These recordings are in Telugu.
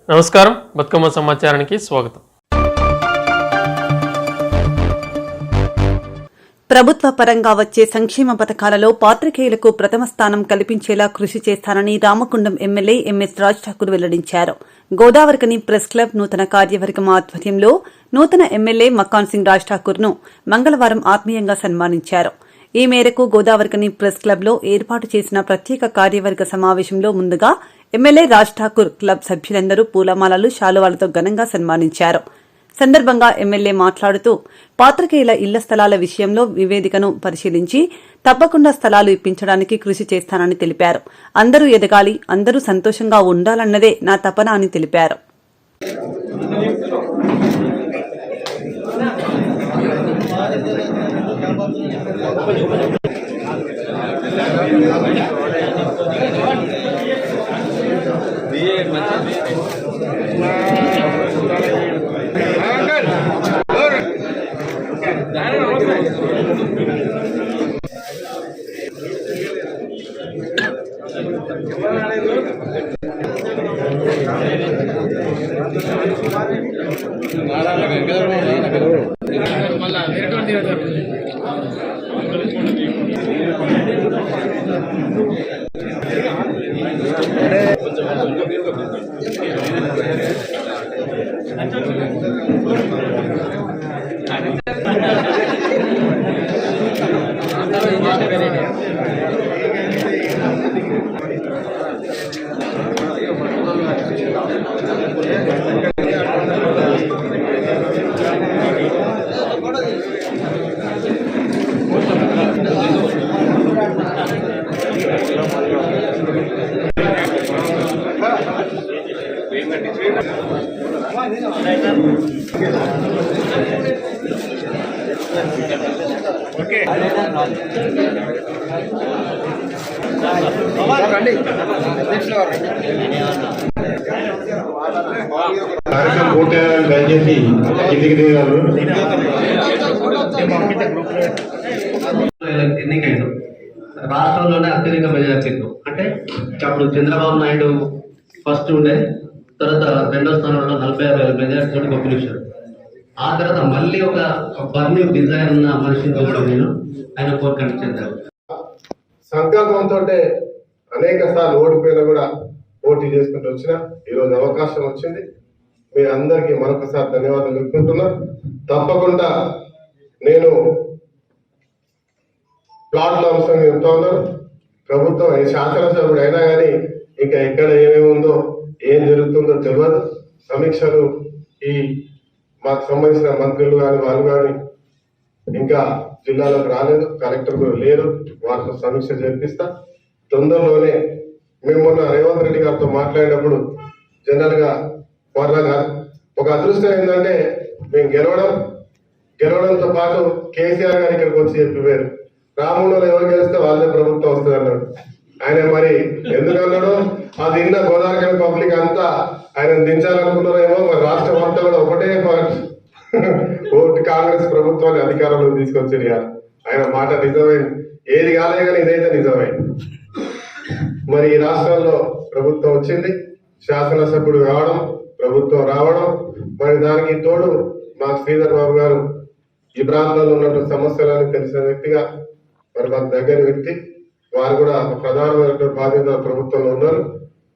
నమస్కారం, బతుకమ్మ సమాచారానికి స్వాగతం. ప్రభుత్వ పరంగా వచ్చే సంక్షేమ పథకాలలో పాత్రికేయులకు ప్రథమ స్థానం కల్పించేలా కృషి చేస్తానని రామగుండం ఎమ్మెల్యే ఎంఎస్ రాజ్ ఠాకూర్ వెల్లడించారు. గోదావరికని ప్రెస్ క్లబ్ నూతన కార్యవర్గం ఆధ్వర్యంలో నూతన ఎమ్మెల్యే మక్కాన్ సింగ్ రాజ్ ఠాకూర్ ను మంగళవారం ఆత్మీయంగా సన్మానించారు. ఈ మేరకు గోదావరికని ప్రెస్ క్లబ్ లో ఏర్పాటు చేసిన ప్రత్యేక కార్యవర్గ సమావేశంలో ముందుగా ఎమ్మెల్యే రాజ్ ఠాకూర్ క్లబ్ సభ్యులందరూ పూలమాలలు, శాలువాలతో ఘనంగా సన్మానించారు. సందర్భంగా ఎమ్మెల్యే మాట్లాడుతూ పాత్రికేయుల ఇళ్ల స్థలాల విషయంలో నివేదికను పరిశీలించి తప్పకుండా స్థలాలు ఇప్పించడానికి కృషి చేస్తానని తెలిపారు. అందరూ ఎదగాలి, అందరూ సంతోషంగా ఉండాలన్నదే నా తపన అని తెలిపారు. దయచేసి కిందికి దిగారు. ఎన్నికైండు రాష్ట్రంలోనే అత్యధిక మెజార్టీతో, అంటే అప్పుడు చంద్రబాబు నాయుడు ఫస్ట్ ఉండే, తర్వాత రెండో స్థానంలో 46,000 మెజార్టీతో గెలిచారు. ఆ తర్వాత మళ్ళీ ఒక బర్నీ డిజైన్ ఉన్న మనిషిని చూసాను నేను. ఆయన కోరికలు చెందారు. సంకల్పంతో అనేక సార్లు ఓడిపోయినా కూడా పోటీ చేసుకుంటూ వచ్చిన ఈరోజు అవకాశం వచ్చింది. మీ అందరికీ మరొకసారి ధన్యవాదాలు తెలుపుకుంటున్నా. తప్పకుండా నేను ప్లాట్ల అంశం చెప్తా ఉన్నాను. ప్రభుత్వం శాసనసభ్యుడు అయినా కానీ ఇంకా ఎక్కడ ఏమేమి ఉందో, ఏం జరుగుతుందో తెలియదు. సమీక్షలు ఈ మాకు సంబంధించిన మంత్రులు కానీ వాళ్ళు కానీ ఇంకా జిల్లాలోకి రాలేదు, కలెక్టర్ కూడా లేరు. వారితో సమీక్ష జరిపిస్తా. తొందరలోనే మేము మొన్న రేవంత్ రెడ్డి గారితో మాట్లాడినప్పుడు జనరల్ గా వర్ణగా ఒక అదృష్టం ఏంటంటే మేము గెలవడంతో పాటు కేసీఆర్ గారు ఇక్కడికి వచ్చి చెప్పిపోయారు, రాముడు ఎవరు గెలిస్తే వాళ్ళే ప్రభుత్వం వస్తుంది అన్నాడు. ఆయన మరి ఎందుకు అన్నాడు? అది విన్న గోదావరి పబ్లిక్ అంతా ఆయన దించాలనుకున్నారేమో. మరి రాష్ట్రం అంతా కూడా ఒకటే ఓటు కాంగ్రెస్ ప్రభుత్వాన్ని అధికారంలో తీసుకొచ్చారు. ఆయన మాట నిజమైంది. ఏది కాలే కానీ ఇదైతే నిజమైంది. మరి ఈ రాష్ట్రంలో ప్రభుత్వం వచ్చింది, శాసనసభ్యుడు కావడం, ప్రభుత్వం రావడం, మరి దానికి తోడు మా శ్రీధర్ బాబు గారు ఈ ప్రాంతంలో ఉన్నటువంటి సమస్యలను తెలిసిన వ్యక్తిగా, మరి మాకు దగ్గర వ్యక్తి, వారు కూడా ప్రధానమైనటువంటి బాధ్యత ప్రభుత్వంలో ఉన్నారు.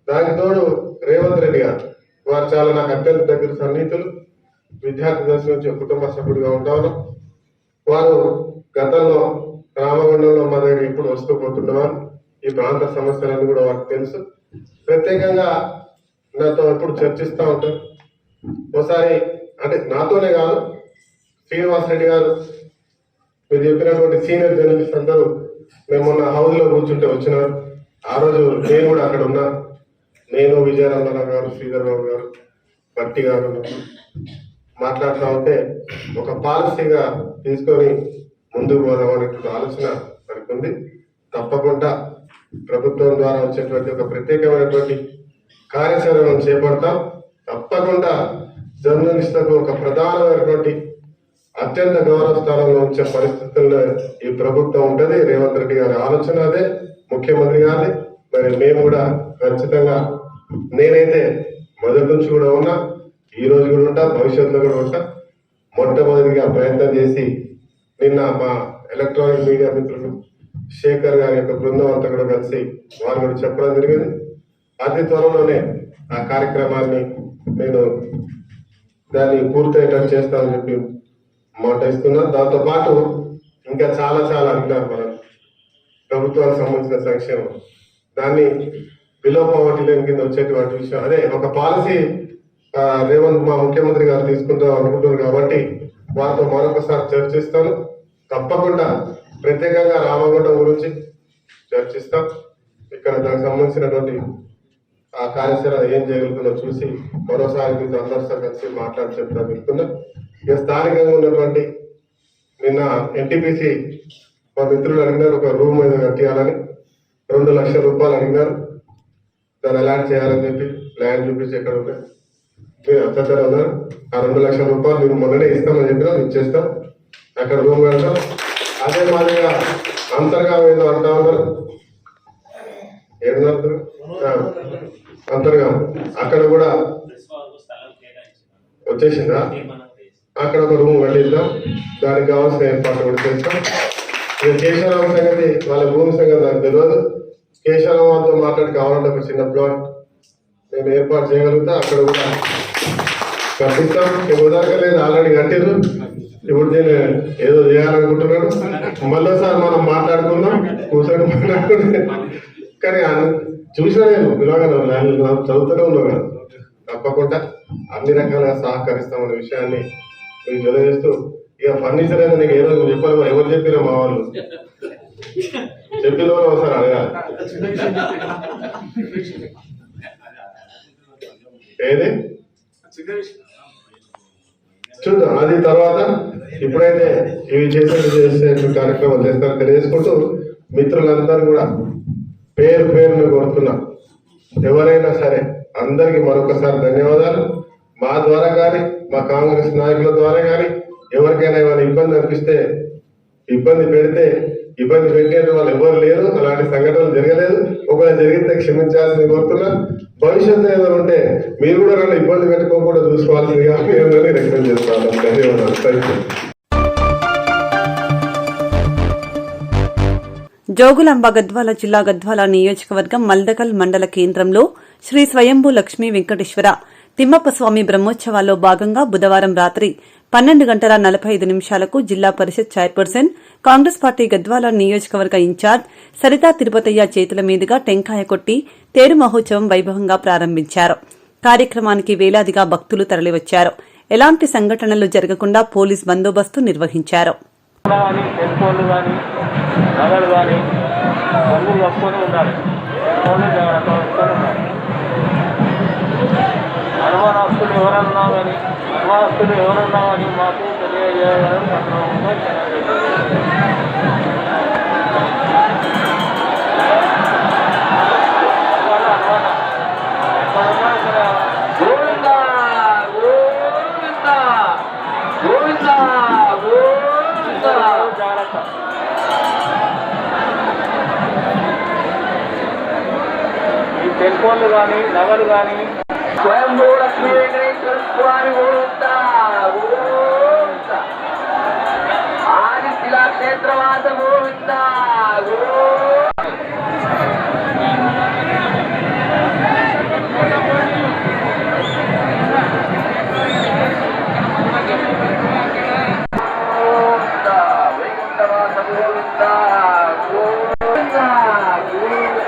దానికి తోడు రేవంత్ రెడ్డి గారు, వారు చాలా నాకు అత్యంత దగ్గర సన్నిహితులు. విద్యార్థి దశ నుంచి కుటుంబ సభ్యుడిగా ఉంటాను. వారు గతంలో రామగుండంలో మా దగ్గర ఎప్పుడు వస్తూ పోతుండేవారు. ఈ ప్రాంత సమస్యలన్నీ కూడా వారికి తెలుసు. ప్రత్యేకంగా నాతో ఎప్పుడు చర్చిస్తూ ఉంటారు. ఒకసారి అంటే నాతోనే కాదు, శ్రీనివాస్ రెడ్డి గారు మీరు చెప్పినటువంటి సీనియర్ జర్నలిస్ట్ అందరూ మేము మొన్న హౌస్ లో కూర్చుంటే వచ్చినారు. ఆ రోజు నేను కూడా అక్కడ ఉన్నా. నేను, విజయరామరావు గారు, శ్రీధర్ బాబు గారు, పట్టి గారు మాట్లాడుతూ ఉంటే ఒక పాలసీగా తీసుకొని ముందుకు పోదాం అనేటువంటి ఆలోచన మనకు ఉంది. తప్పకుండా ప్రభుత్వం ద్వారా వచ్చేటువంటి ఒక ప్రత్యేకమైనటువంటి కార్యాచరణను చేపడతాం. తప్పకుండా జర్నలిస్టులకు ఒక ప్రధానమైనటువంటి అత్యంత గౌరవ స్థానంలో ఉంచే పరిస్థితుల్లో ఈ ప్రభుత్వం ఉంటది. రేవంత్ రెడ్డి గారి ఆలోచన అదే, ముఖ్యమంత్రి గారి. మరి మేము కూడా ఖచ్చితంగా నేనైతే మొదటి నుంచి కూడా ఉన్నా, ఈ రోజు కూడా ఉంటా, భవిష్యత్తులో కూడా ఉంటా. మొట్టమొదటిగా ప్రయత్నం చేసి నిన్న మా ఎలక్ట్రానిక్ మీడియా మిత్రులు శేఖర్ గారి యొక్క బృందం అంతా కూడా కలిసి వారు కూడా చెప్పడం జరిగింది. అతి త్వరలోనే ఆ కార్యక్రమాన్ని నేను దాన్ని పూర్తయ్యేటట్టు చేస్తానని చెప్పి మాట ఇస్తున్నాను. దాంతో పాటు ఇంకా చాలా చాలా అంటున్నారు మన ప్రభుత్వానికి సంబంధించిన సంక్షేమం, దాన్ని బిలో పవర్టీ లైన్ కింద వచ్చేటువంటి విషయం. అదే ఒక పాలసీ రేవంత్ మా ముఖ్యమంత్రి గారు తీసుకుంటాం అనుకుంటున్నారు కాబట్టి వారితో మరొకసారి చర్చిస్తాను. తప్పకుండా ప్రత్యేకంగా రామగుండం గురించి చర్చిస్తాం. ఇక్కడ దానికి సంబంధించినటువంటి ఆ కార్యాచరణ ఏం చేయగలుగుతుందో చూసి మరోసారి మీతో అందరితో కలిసి మాట్లాడి చెప్తా చెప్తున్నా. ఇక స్థానికంగా ఉన్నటువంటి నిన్న ఎన్టీపీసీ మా మిత్రులు అడిగినారు, ఒక రూమ్ మీద కట్టియాలని 2 లక్షల రూపాయలు అడిగినారు. దాన్ని అలాంటి చేయాలని చెప్పి ల్యాండ్ చూపించి ఎక్కడ ఉన్నాయి మీరు అత్తగారు ఉన్నారు. ఆ 2 లక్షల రూపాయలు మేము మొన్ననే ఇస్తామని చెప్పినాం, ఇచ్చేస్తాం. అక్కడ రూమ్ కడతాం. అదే మాదిరిగా అంతర్గా ఏదో అంటా ఉన్నారు, ఏడున్నారు అంతర్గా, అక్కడ కూడా వచ్చేసిందా, అక్కడ ఒక రూమ్ కట్టిద్దాం. దానికి కావాల్సిన ఏర్పాట్లు కూడా చేస్తాం. కేశవరావు సంగతి, వాళ్ళ భూమి సంగతి నాకు తెలియదు. కేశవరావుతో మాట్లాడి కావాలంటే ఒక చిన్న ప్లాట్ నేను ఏర్పాటు చేయగలుగుతా, అక్కడ కూడా కట్టిస్తాం. ఉదరగలేదు, ఆల్రెడీ కట్టిరు. ఇప్పుడు నేను ఏదో చేయాలనుకుంటున్నాను. మళ్ళీసారి మనం మాట్లాడుకుందాం, కూర్చొని మాట్లాడుకుంటే. కానీ చూసినా నేను పిలవగానే చదువుతూనే ఉన్నాను. తప్పకుండా అన్ని రకాలుగా సహకరిస్తామనే విషయాన్ని మీకు తెలియజేస్తూ, ఇక ఫర్నిచర్ అనేది నీకు ఏ రోజు చెప్పాలి, ఎవరు చెప్పినా మా వాళ్ళు చెప్పిన వాళ్ళు ఒకసారి అడగాలి. ఏది చూద్దాం, అది తర్వాత. ఇప్పుడైతే ఇవి చేసే కార్యక్రమాలు చేస్తారని తెలియజేసుకుంటూ, మిత్రులందరూ కూడా పేరు పేరును కోరుతున్నా. ఎవరైనా సరే అందరికీ మరొకసారి ధన్యవాదాలు. మా ద్వారా కానీ మా కాంగ్రెస్ నాయకుల ద్వారా కానీ ఎవరికైనా ఏమైనా ఇబ్బంది అనిపిస్తే, ఇబ్బంది పెట్టే వాళ్ళు ఎవరు లేరు. అలాంటి సంఘటనలు జరగలేదు. ఒకవేళ జరిగితే క్షమించాల్సింది కోరుతున్నా. భవిష్యత్తు ఏదో ఉంటే మీరు కూడా నన్ను ఇబ్బంది పెట్టుకోకుండా చూసుకోవాల్సిందిగా మీరు రికమెండ్ చేస్తాను. ధన్యవాదాలు. జోగులాంబ గద్వాల జిల్లా గద్వాల నియోజకవర్గం మల్దకల్ మండల కేంద్రంలో శ్రీ స్వయంభూ లక్ష్మీ వెంకటేశ్వర తిమ్మప్ప స్వామి బ్రహ్మోత్సవాల్లో భాగంగా బుధవారం రాత్రి 12:45 జిల్లా పరిషత్ చైర్పర్సన్, కాంగ్రెస్ పార్టీ గద్వాల నియోజకవర్గ ఇన్ఛార్జ్ సరితా తిరుపతయ్య చేతుల మీదుగా టెంకాయ కొట్టి తేరు మహోత్సవం వైభవంగా ప్రారంభించారు. కార్యక్రమానికి వేలాదిగా భక్తులు తరలివచ్చారు. ఎలాంటి సంఘటనలు జరగకుండా పోలీస్ బందోబస్తు నిర్వహించారు. అనుమానస్తులు ఎవరన్నా కానీ మాకు తెలియజేయడం జాగ్రత్త. ఈ సెల్ ఫోన్లు కానీ నగలు కానీ స్వయంభూ లక్ష్మీ వెంకటేశ్వర స్వామి ఆది శిలాక్షేత్రవాస గోవింద. వైకుంఠవాస గోవింద గోవింద గోవింద.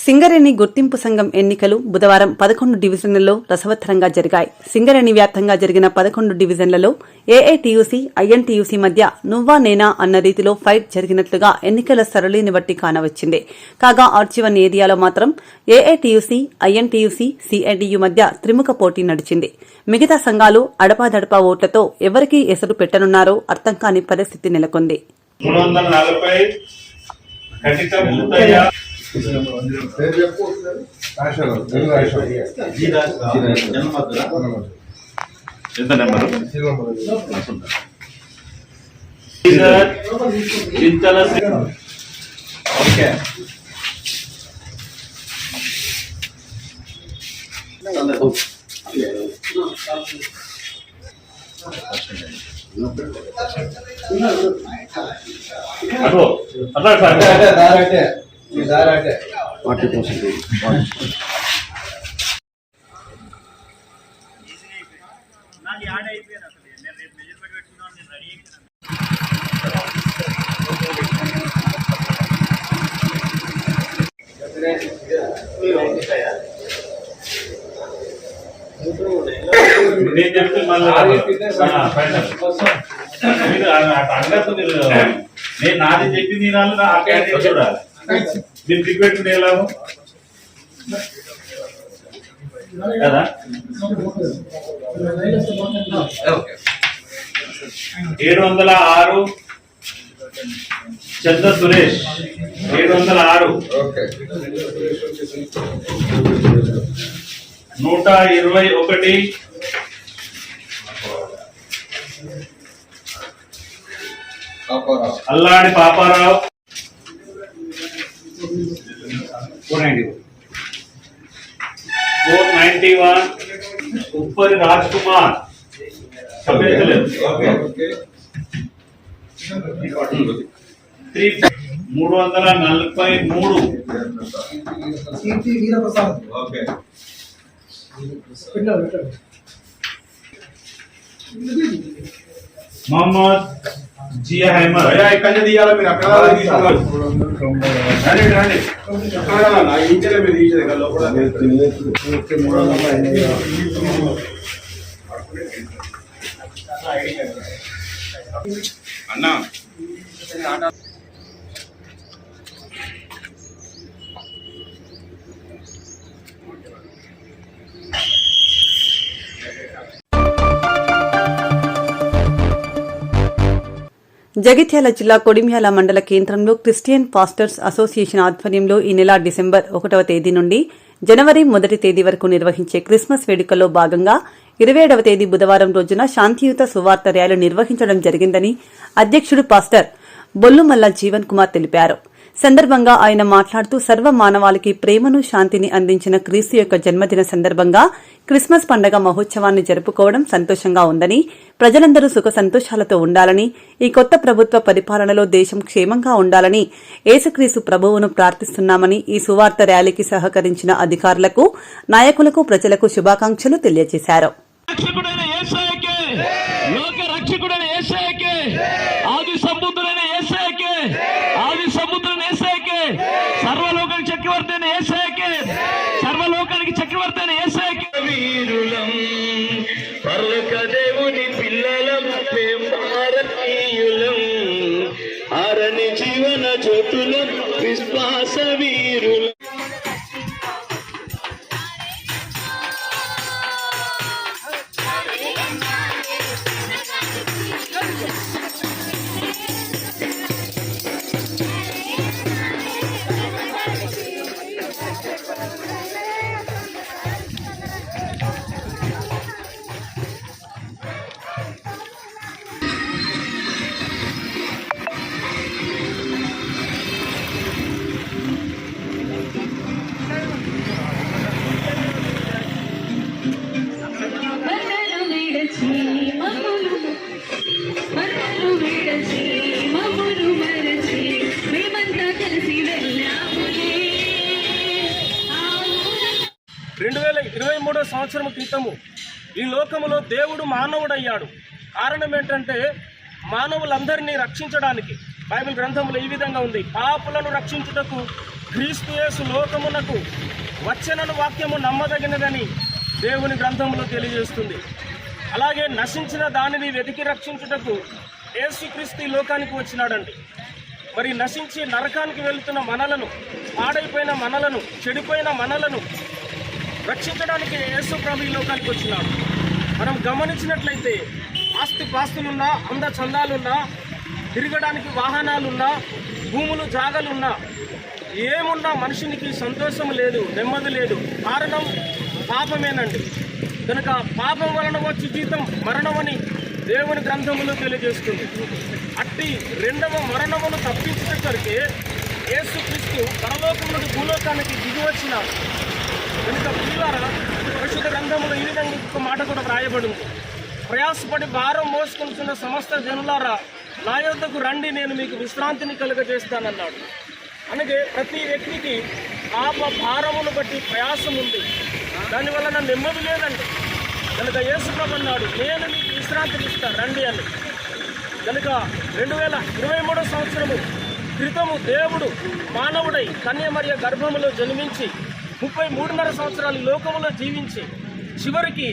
సింగరేణి గుర్తింపు సంఘం ఎన్నికలు బుధవారం 11 డివిజన్లలో రసవత్తరంగా జరిగాయి. సింగరేణి వ్యాప్తంగా జరిగిన 11 డివిజన్లలో ఏఐటీయూసీ, ఐఎన్టీయూసీ మధ్య నువ్వా నేనా అన్న రీతిలో ఫైట్ జరిగినట్లుగా ఎన్నికల సరళిని బట్టి కానవచ్చింది. కాగా ఆర్జీవన్ ఏరియాలో మాత్రం ఏఐటీయూసీ, ఐఎన్టీయూసీ, సిఐటియు మధ్య త్రిముఖ పోటీ నడిచింది. మిగతా సంఘాలు అడపాదడపా ఓట్లతో ఎవరికి ఎసరు పెట్టనున్నారో అర్థం కాని పరిస్థితి నెలకొంది. 340 కటిక ముత్తయ్య ఎంత నెంబరు చింతల ఓకే అదో అదే నేను చెప్తే మళ్ళీ అంగత్తు నేను నాది చెప్పి తినాలి నా అక్కడ చూడాలి మీరు దిగు పెట్టుకునే ఎలాగో కదా 706 చంద్ర సురేష్ 706 121 అల్లాడి పాపారావు 491 ఉప్పరి రాజ్ కుమార్ 343 मोहम्मद जिया अहमद भैया ఇక్కడ దియాల మీరు అక్కడ తీసుకున్నారు రండి రండి అక్కడ నా ఇంజల మీద తీసేది కదా లోపల అన్న జగిత్యాల జిల్లా కొడిమ్యాల మండల కేంద్రంలో క్రిస్టియన్ పాస్టర్స్ అసోసియేషన్ ఆధ్వర్యంలో ఈ నెల డిసెంబర్ 1వ తేదీ నుండి జనవరి 1వ తేదీ వరకు నిర్వహించే క్రిస్మస్ వేడుకల్లో భాగంగా 27వ తేదీ బుధవారం రోజున శాంతియుత సువార్త ర్యాలీ నిర్వహించడం జరిగిందని అధ్యక్షుడు పాస్టర్ బొల్లుమల్ల జీవన్ కుమార్ తెలిపారు. సందర్భంగా ఆయన మాట్లాడుతూ సర్వ మానవాళికి ప్రేమను, శాంతిని అందించిన క్రీస్తు యొక్క జన్మదిన సందర్భంగా క్రిస్మస్ పండగ మహోత్సవాన్ని జరుపుకోవడం సంతోషంగా ఉందని, ప్రజలందరూ సుఖ సంతోషాలతో ఉండాలని, ఈ కొత్త ప్రభుత్వ పరిపాలనలో దేశం క్షేమంగా ఉండాలని యేసుక్రీస్తు ప్రభువును ప్రార్థిస్తున్నామని ఈ సువార్త ర్యాలీకి సహకరించిన అధికారులకు, నాయకులకు, ప్రజలకు శుభాకాంక్షలు తెలియజేశారు. సర్వలోకానికి చక్రవర్తి అయిన యేసయ్యకే, సర్వలోకానికి చక్రవర్తి అయిన యేసయ్యకే వీరులం, పరలోక దేవుని పిల్లలం, మేం భారతీయులం, ఆరని జీవన జ్యోతులం, విశ్వాస వీరులం. సంవత్సరం క్రితము ఈ లోకములో దేవుడు మానవుడయ్యాడు. కారణం ఏంటంటే మానవులందరినీ రక్షించడానికి బైబిల్ గ్రంథంలో ఈ విధంగా ఉంది, పాపులను రక్షించుటకు క్రీస్తు యేసు లోకమునకు వచ్చెనను వాక్యము నమ్మదగినదని దేవుని గ్రంథంలో తెలియజేస్తుంది. అలాగే నశించిన దానిని వెతికి రక్షించుటకు యేసుక్రీస్తు ఈ లోకానికి వచ్చినాడండి. మరి నశించి నరకానికి వెళుతున్న మనలను, పాడైపోయిన మనలను, చెడిపోయిన మనలను రక్షించడానికి యేసు ప్రభు ఈ లోకానికి వచ్చినాడు. మనం గమనించినట్లయితే ఆస్తిపాస్తులున్నా, అందచందాలున్నా, తిరగడానికి వాహనాలున్నా, భూములు జాగలున్నా, ఏమున్నా మనిషినికి సంతోషం లేదు, నెమ్మది లేదు. కారణం పాపమేనండి. కనుక పాపం వలన వచ్చి జీతం మరణమని దేవుని గ్రంథములో తెలియజేస్తుంది. అట్టి రెండవ మరణమును తప్పించేసరికి యేసుక్రీస్తు పరలోకం నుండి భూలోకానికి దిగి వచ్చినాడు. కనుక ప్రియులారా, పరిశుద్ధ గ్రంథములో ఈ విధంగా ఒక మాట కూడా వ్రాయబడింది. ప్రయాసపడి భారం మోసుకుంటున్న సమస్త జనులారా, నా యొద్దకు రండి, నేను మీకు విశ్రాంతిని కలుగజేస్తానన్నాడు. అలాగే ప్రతి వ్యక్తికి పాప భారమును బట్టి ప్రయాసం ఉంది, దానివల్ల నెమ్మది లేదండి. కనుక యేసు ప్రభు అన్నాడు, నేను మీకు విశ్రాంతిని ఇస్తాను రండి అని. కనుక 2023 సంవత్సరము క్రితము దేవుడు మానవుడై కన్యమరియ గర్భములో జన్మించి 33.5 సంవత్సరాలు లోకములో జీవించి చివరికి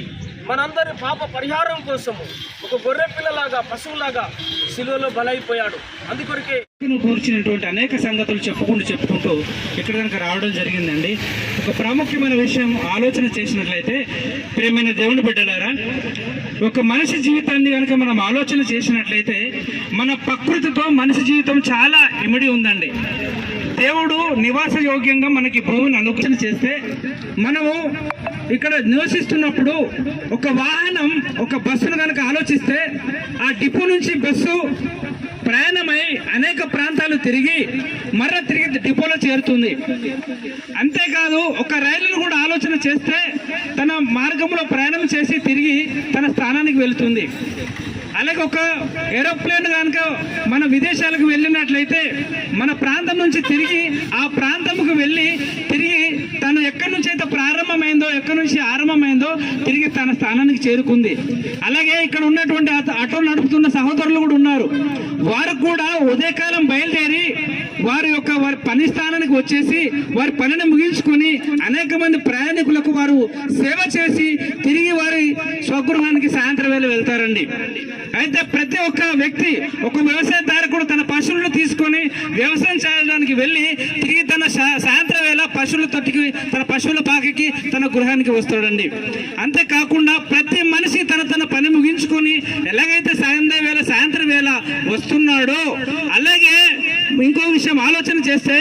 మనందరి పాప పరిహారం కోసము ఒక గొర్రె పిల్లలాగా, పశువులాగా శిలువలో బలైపోయాడు. అందుకొరకే కూర్చున్నటువంటి అనేక సంగతులు చెప్పుకుంటూ ఇక్కడ కనుక రావడం జరిగిందండి. ఒక ప్రాముఖ్యమైన విషయం ఆలోచన చేసినట్లయితే, ప్రియమైన దేవుని బిడ్డలారా, ఒక మనిషి జీవితాన్ని కనుక మనం ఆలోచన చేసినట్లయితే మన ప్రకృతితో మనిషి జీవితం చాలా ఇమిడి ఉందండి. దేవుడు నివాస యోగ్యంగా మనకి భూమిని అనుగ్రహం చేస్తే, మనము ఇక్కడ నివసిస్తున్నప్పుడు ఒక వాహనం, ఒక బస్సును కనుక ఆలోచిస్తే, ఆ డిపో నుంచి బస్సు ప్రయాణమై అనేక ప్రాంతాలు తిరిగి డిపోలో చేరుతుంది. అంతేకాదు ఒక రైలును కూడా ఆలోచన చేస్తే తన మార్గంలో ప్రయాణం చేసి తిరిగి తన స్థానానికి వెళుతుంది. అలాగే ఒక ఏరోప్లేన్ కనుక మన విదేశాలకు వెళ్ళినట్లయితే మన ప్రాంతం నుంచి తిరిగి ఆ ప్రాంతంకు వెళ్ళి తిరిగి తను ఎక్కడి నుంచి అయితే ప్రారంభమైందో, ఎక్కడి నుంచి ఆరంభమైందో తిరిగి తన స్థానానికి చేరుకుంది. అలాగే ఇక్కడ ఉన్నటువంటి ఆటో నడుపుతున్న సహోదరులు కూడా ఉన్నారు. వారు కూడా ఉదయకాలం బయలుదేరి వారి పని స్థానానికి వచ్చేసి వారి పనిని ముగించుకొని అనేక మంది ప్రయాణికులకు వారు సేవ చేసి తిరిగి వారి స్వగృహానికి సాయంత్రం వేళ వెళ్తారండి. అయితే ప్రతి ఒక్క వ్యక్తి, ఒక వ్యవసాయదారుడు తన పశువులను తీసుకొని వ్యవసాయం చేయడానికి వెళ్ళి తిరిగి తన సాయంత్రం వేళ పశువుల తొట్టికి, తన పశువుల పాకకి, తన గృహానికి వస్తాడండి. అంతేకాకుండా ప్రతి మనిషి తన పని ముగించుకొని ఎలాగైతే సాయంత్రం వేళ వస్తున్నాడో, అలాగే ఇంకో విషయం ఆలోచన చేస్తే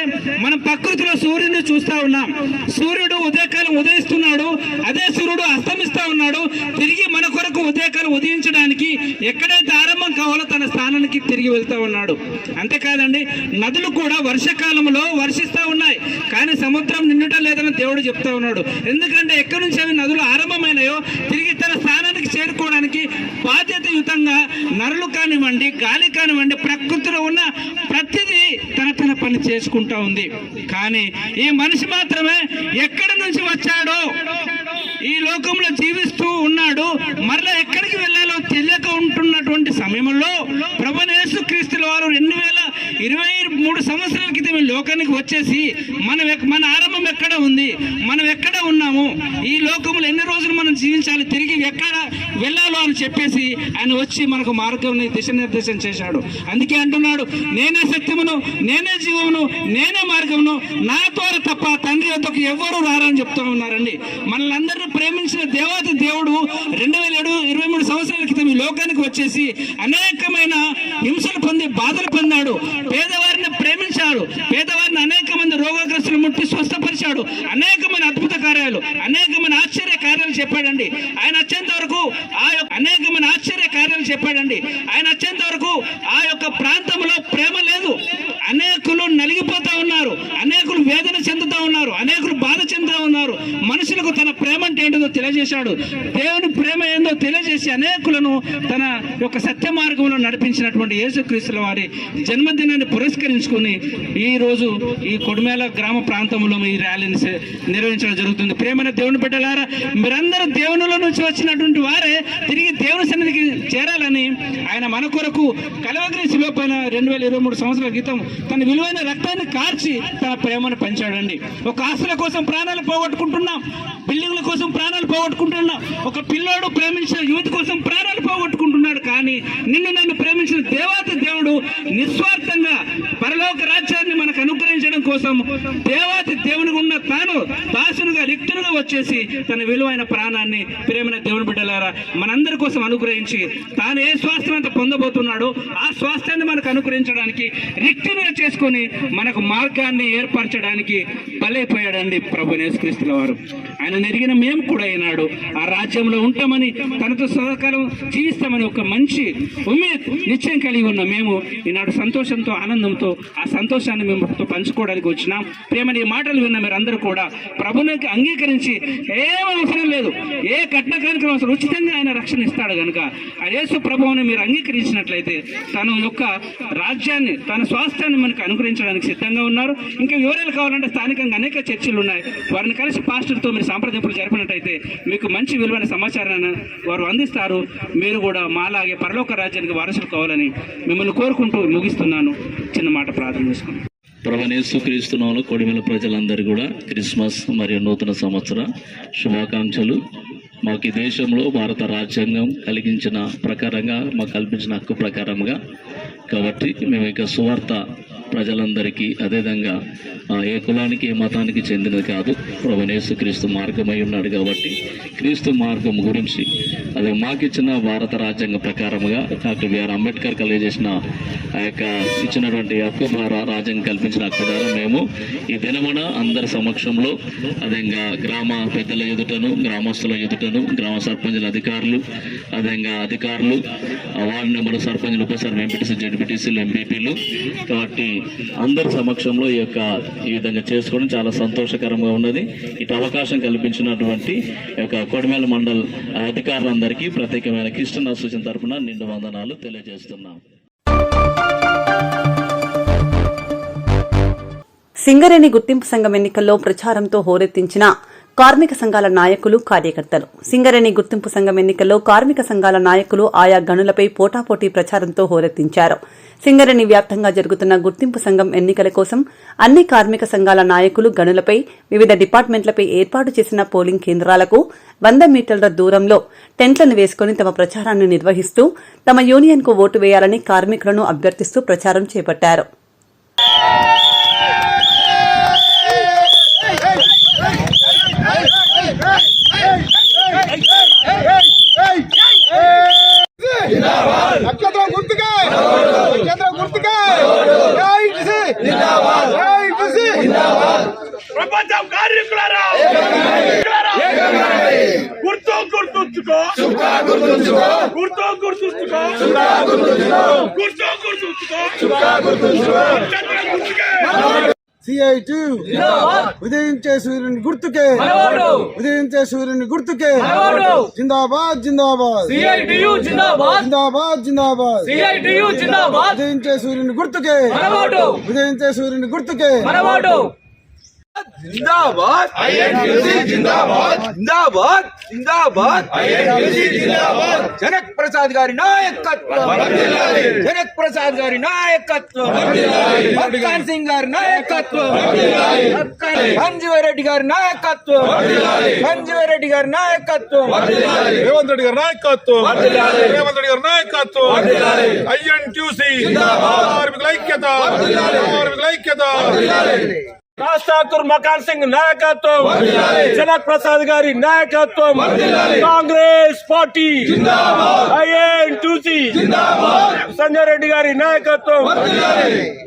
మనం ప్రకృతిలో సూర్యుడిని చూస్తా ఉన్నాం. సూర్యుడు ఉదయకాలం ఉదయిస్తున్నాడు, అదే సూర్యుడు అస్తమిస్తా ఉన్నాడు. తిరిగి మన కొరకు ఉదయకాలం ఉదయించడానికి ఎక్కడైతే ఆరంభం కావాలో తన స్థానానికి తిరిగి వెళ్తా ఉన్నాడు. అంతేకాదండి, నదులు కూడా వర్షాకాలంలో వర్షిస్తూ ఉన్నాయి, కానీ సముద్రం నిండుట లేదని దేవుడు చెప్తా ఉన్నాడు. ఎందుకంటే ఎక్కడి నుంచి అవి నదులు ఆరంభమైనాయో తిరిగి తన స్థానానికి చేరుకోవడానికి బాధ్యతయుతంగా నరులు కానివ్వండి, గాలి కానివ్వండి, ప్రకృతిలో ఉన్న ప్రతిదీ తన పని చేసుకుంటా ఉంది. కానీ ఈ మనిషి మాత్రమే ఎక్కడి నుంచి వచ్చాడో, ఈ లోకంలో జీవిస్తూ ఉన్నాడు, మరలా ఎక్కడికి వెళ్ళాలో తెలియక ఉంటున్నటువంటి సమయంలో ప్రభువైన యేసుక్రీస్తు వారు 2023 సంవత్సరాల క్రితం ఈ లోకానికి వచ్చేసి మన ఆరంభం ఎక్కడ ఉంది, మనం ఎక్కడ ఉన్నాము, ఈ లోకంలో ఎన్ని రోజులు మనం జీవించాలి, తిరిగి ఎక్కడ వెళ్ళాలో అని చెప్పేసి ఆయన వచ్చి మనకు మార్గం దిశానిర్దేశం చేశాడు. అందుకే అంటున్నాడు, నేనే సత్యమును, నేనే జీవమును, నేనే మార్గమును, నా ద్వారా తప్ప తండ్రి వద్దకు ఎవరు రారని చెప్తూ ఉన్నారండి. మనల్ని అందరినీ ప్రేమించిన దేవాది దేవుడు 2023 సంవత్సరాల క్రితం ఈ లోకానికి వచ్చేసి అనేకమైన హింసలు పొంది బాధలు పొందాడు. పేదవారిని ప్రేమించాడు, పేదవారిని అనేక మంది రోగగ్రస్తులు ముట్టి స్వస్థపరిచాడు. అనేకమైన అద్భుత కార్యాలు, అనేకమైన ఆశ్చర్య కార్యాలు చెప్పాడండి. ఆయన వచ్చేంత వరకు అనేకమైన ఆశ్చర్య కార్యాలు చెప్పాడండి. ఆయన వచ్చేంత వరకు ఆ యొక్క ప్రాంతంలో ప్రేమ లేదు. అనేకులు నలిగిపోతా ఉన్నారు, అనేకులు వేదన చెందుతా ఉన్నారు, అనేకులు బాధ చెందుతా ఉన్నారు. మనుషుల అనేకులకు తన ప్రేమ అంటే ఏంటో తెలియజేశాడు. దేవుని ప్రేమ ఏందో తెలియజేసి అనేకులను తన యొక్క సత్య మార్గంలో నడిపించినటువంటి యేసుక్రీస్తుల వారి జన్మదినాన్ని పురస్కరించుకొని ఈ రోజు ఈ కొడిమేల గ్రామ ప్రాంతంలో ఈ ర్యాలీని నిర్వహించడం జరుగుతుంది. ప్రేమైన దేవుని బిడ్డలారా, మీరందరూ దేవునిలో నుంచి వచ్చినటువంటి వారే తిరిగి దేవుని సన్నిధికి చేరాలని ఆయన మన కొరకు కలవగిరి శిలువ పైన 2023 సంవత్సరాల క్రితం తన విలువైన రక్తాన్ని కార్చి తన ప్రేమను పంచాడండి. ఒక ఆస్తుల కోసం ప్రాణాలు పోగొట్టుకుంటున్నాం, బిల్డింగ్ల కోసం ప్రాణాలు పోగొట్టుకుంటున్నాం, ఒక పిల్లోడు ప్రేమించిన యువతి కోసం ప్రాణాలు పోగొట్టుకుంటున్నాడు. కానీ నిన్ను నన్ను ప్రేమించిన దేవాతి దేవుడు నిస్వార్థంగా పరలోక రాజ్యాన్ని మనకు అనుగ్రహించడం కోసం దేవాతి దేవుని ఉన్న తాను దాసునుగా రిక్తునుగా వచ్చేసి తన విలువైన ప్రాణాన్ని ప్రేమైన దేవుని బిడ్డలారా మనందరి కోసం అనుగ్రహించి తాను ఏ స్వాస్థ్యం అంతా పొందబోతున్నాడో ఆ స్వాస్థ్యాన్ని మనకు అనుగ్రహించడానికి రిక్తునుగా చేసుకొని మనకు మార్గాన్ని ఏర్పరచడానికి బలైపోయాడండి ప్రభు యేసుక్రీస్తుల వారు. ఆయన నెరిగిన మేము కూడా ఈనాడు ఆ రాజ్యంలో ఉంటామని తనతో సదాకాలం జీవిస్తామని ఒక మంచి ఉమ్మేద్ నిశ్చయం కలిగి ఉన్న మేము ఈనాడు సంతోషంతో ఆనందంతో ఆ సంతోషాన్ని మేము పంచుకోవడానికి వచ్చినాం. ప్రేమని ఈ మాటలు విన్న మీరందరూ కూడా ప్రభునికి అంగీకరించి ఏం అవసరం లేదు, ఏ కట్నకానికి అవసరం, ఉచితంగా ఆయన రక్షణ ఇస్తాడు కనుక ఆ యేసు ప్రభువుని మీరు అంగీకరించినట్లయితే తన యొక్క రాజ్యాన్ని తన స్వాస్థ్యాన్ని మనకు అనుగ్రహించడానికి సిద్ధంగా ఉన్నారు. ఇంకా వివరాలు కావాలంటే స్థానికంగా అనేక చర్చలు ఉన్నాయి, వారిని కలిసి పాస్టర్తో మీరు సంప్రదింపులు జరిపినట్టయితే మీకు మంచి విలువైన సమాచారాన్ని వారు అందిస్తారు. మీరు కూడా మాలాగే పరలోక రాజ్యానికి వారసులు కావాలని మిమ్మల్ని కోరుకుంటూ ముగిస్తున్నాను. చిన్న మాట ప్రార్థన చేసుకున్నాను. ప్రభువైన యేసుక్రీస్తునామములో కొడిమేల ప్రజలందరూ కూడా క్రిస్మస్ మరియు నూతన సంవత్సర శుభాకాంక్షలు. మాకు ఈ దేశంలో భారత రాజ్యాంగం కలిగించిన ప్రకారంగా మాకు కల్పించిన హక్కు ప్రకారంగా కాబట్టి మేము ఇక సువార్త ప్రజలందరికీ అదేవిధంగా ఏ కులానికి ఏ మతానికి చెందినది కాదు, ప్రభువైన యేసుక్రీస్తు మార్గమై ఉన్నాడు కాబట్టి క్రీస్తు మార్గం గురించి అదే మాకిచ్చిన భారత రాజ్యాంగ ప్రకారముగా డాక్టర్ బిఆర్ అంబేద్కర్ కలిగజేసిన ఆ యొక్క ఇచ్చినటువంటి హక్కు రాజ్యాంగం కల్పించిన హక్కు ద్వారా మేము ఈ దినమున అందరి సమక్షంలో అదేవిధంగా గ్రామ పెద్దల ఎదుటను గ్రామస్తుల ఎదుటను గ్రామ సర్పంచుల అధికారులు అధికారులు వార్డు నెంబర్ సర్పంచులు ఉపసర్పంచ్ ఎంపీటీసీ జెడ్పీటీసీలు ఎంపీపీలు కాబట్టి అందరి సమక్షంలో ఈ విధంగా చేసుకోవడం చాలా సంతోషకరంగా ఉన్నది. ఇటు అవకాశం కల్పించినటువంటి యొక్క కొడిమేల మండల్ అధికారులందరికీ ప్రత్యేకమైన క్రిస్టియన్ అసోసియేషన్ తరఫున నిండు వందనాలు తెలియజేస్తున్నాం. సింగరేణి గుర్తింపు సంఘం ఎన్నికల్లో ప్రచారంతో హోరెత్తించిన కార్మిక సంఘాల నాయకులు కార్యకర్తలు. సింగరేణి గుర్తింపు సంఘం ఎన్నికల్లో కార్మిక సంఘాల నాయకులు ఆయా గనులపై పోటాపోటీ ప్రచారంతో హోరెత్తించారు. సింగరేణి వ్యాప్తంగా జరుగుతున్న గుర్తింపు సంఘం ఎన్నికల కోసం అన్ని కార్మిక సంఘాల నాయకులు గనులపై వివిధ డిపార్ట్మెంట్లపై ఏర్పాటు చేసిన పోలింగ్ కేంద్రాలకు 100 మీటర్ల దూరంలో టెంట్లను వేసుకుని తమ ప్రచారాన్ని నిర్వహిస్తూ తమ యూనియన్కు ఓటు వేయాలని కార్మికులను అభ్యర్థిస్తూ ప్రచారం చేపట్టారు. ప్రపంచం కార్మికులారా గుర్తుంచుకో CI2 ఉదయించే సూర్యుని గుర్తుకే ఉదయించే సూర్యుని గుర్తుకే జిందాబాద్ జిందాబాద్ CI2 జిందాబాద్ జిందాబాద్ జిందాబాద్ CI2 జిందాబాద్ ఉదయించే సూర్యుని గుర్తుకే ఉదయించే సూర్యుని గుర్తుకే జిందాబాద్ ఐఎన్టీయూసీ జిందాబాద్ జిందాబాద్ జిందాబాద్ ఐఎన్టీయూసీ జిందాబాద్ జనక్ ప్రసాద్ గారి నాయకత్వం వర్ధిల్లాలి జనక్ ప్రసాద్ గారి నాయకత్వం వర్ధిల్లాలి మక్కాన్ సింగ్ గారి నాయకత్వం వర్ధిల్లాలి సంజీవ్ రెడ్డి గారి నాయకత్వం వర్ధిల్లాలి సంజీవ్ రెడ్డి గారి నాయకత్వం వర్ధిల్లాలి రేవంత్ రెడ్డి గారి నాయకత్వం వర్ధిల్లాలి రేవంత్ రెడ్డి గారి నాయకత్వం వర్ధిల్లాలి ఐఎన్టీయూసీ జిందాబాద్ కార్మికుల ఐక్యత వర్ధిల్లాలి కార్మికుల ఐక్యత వర్ధిల్లాలి ఠాకూర్ మకాన్ సింగ్ నాయకత్వం, జనక్ ప్రసాద్ గారి నాయకత్వం, కాంగ్రెస్ పార్టీ ఐఎన్టీయూసీ సంజయ్ రెడ్డి గారి నాయకత్వం,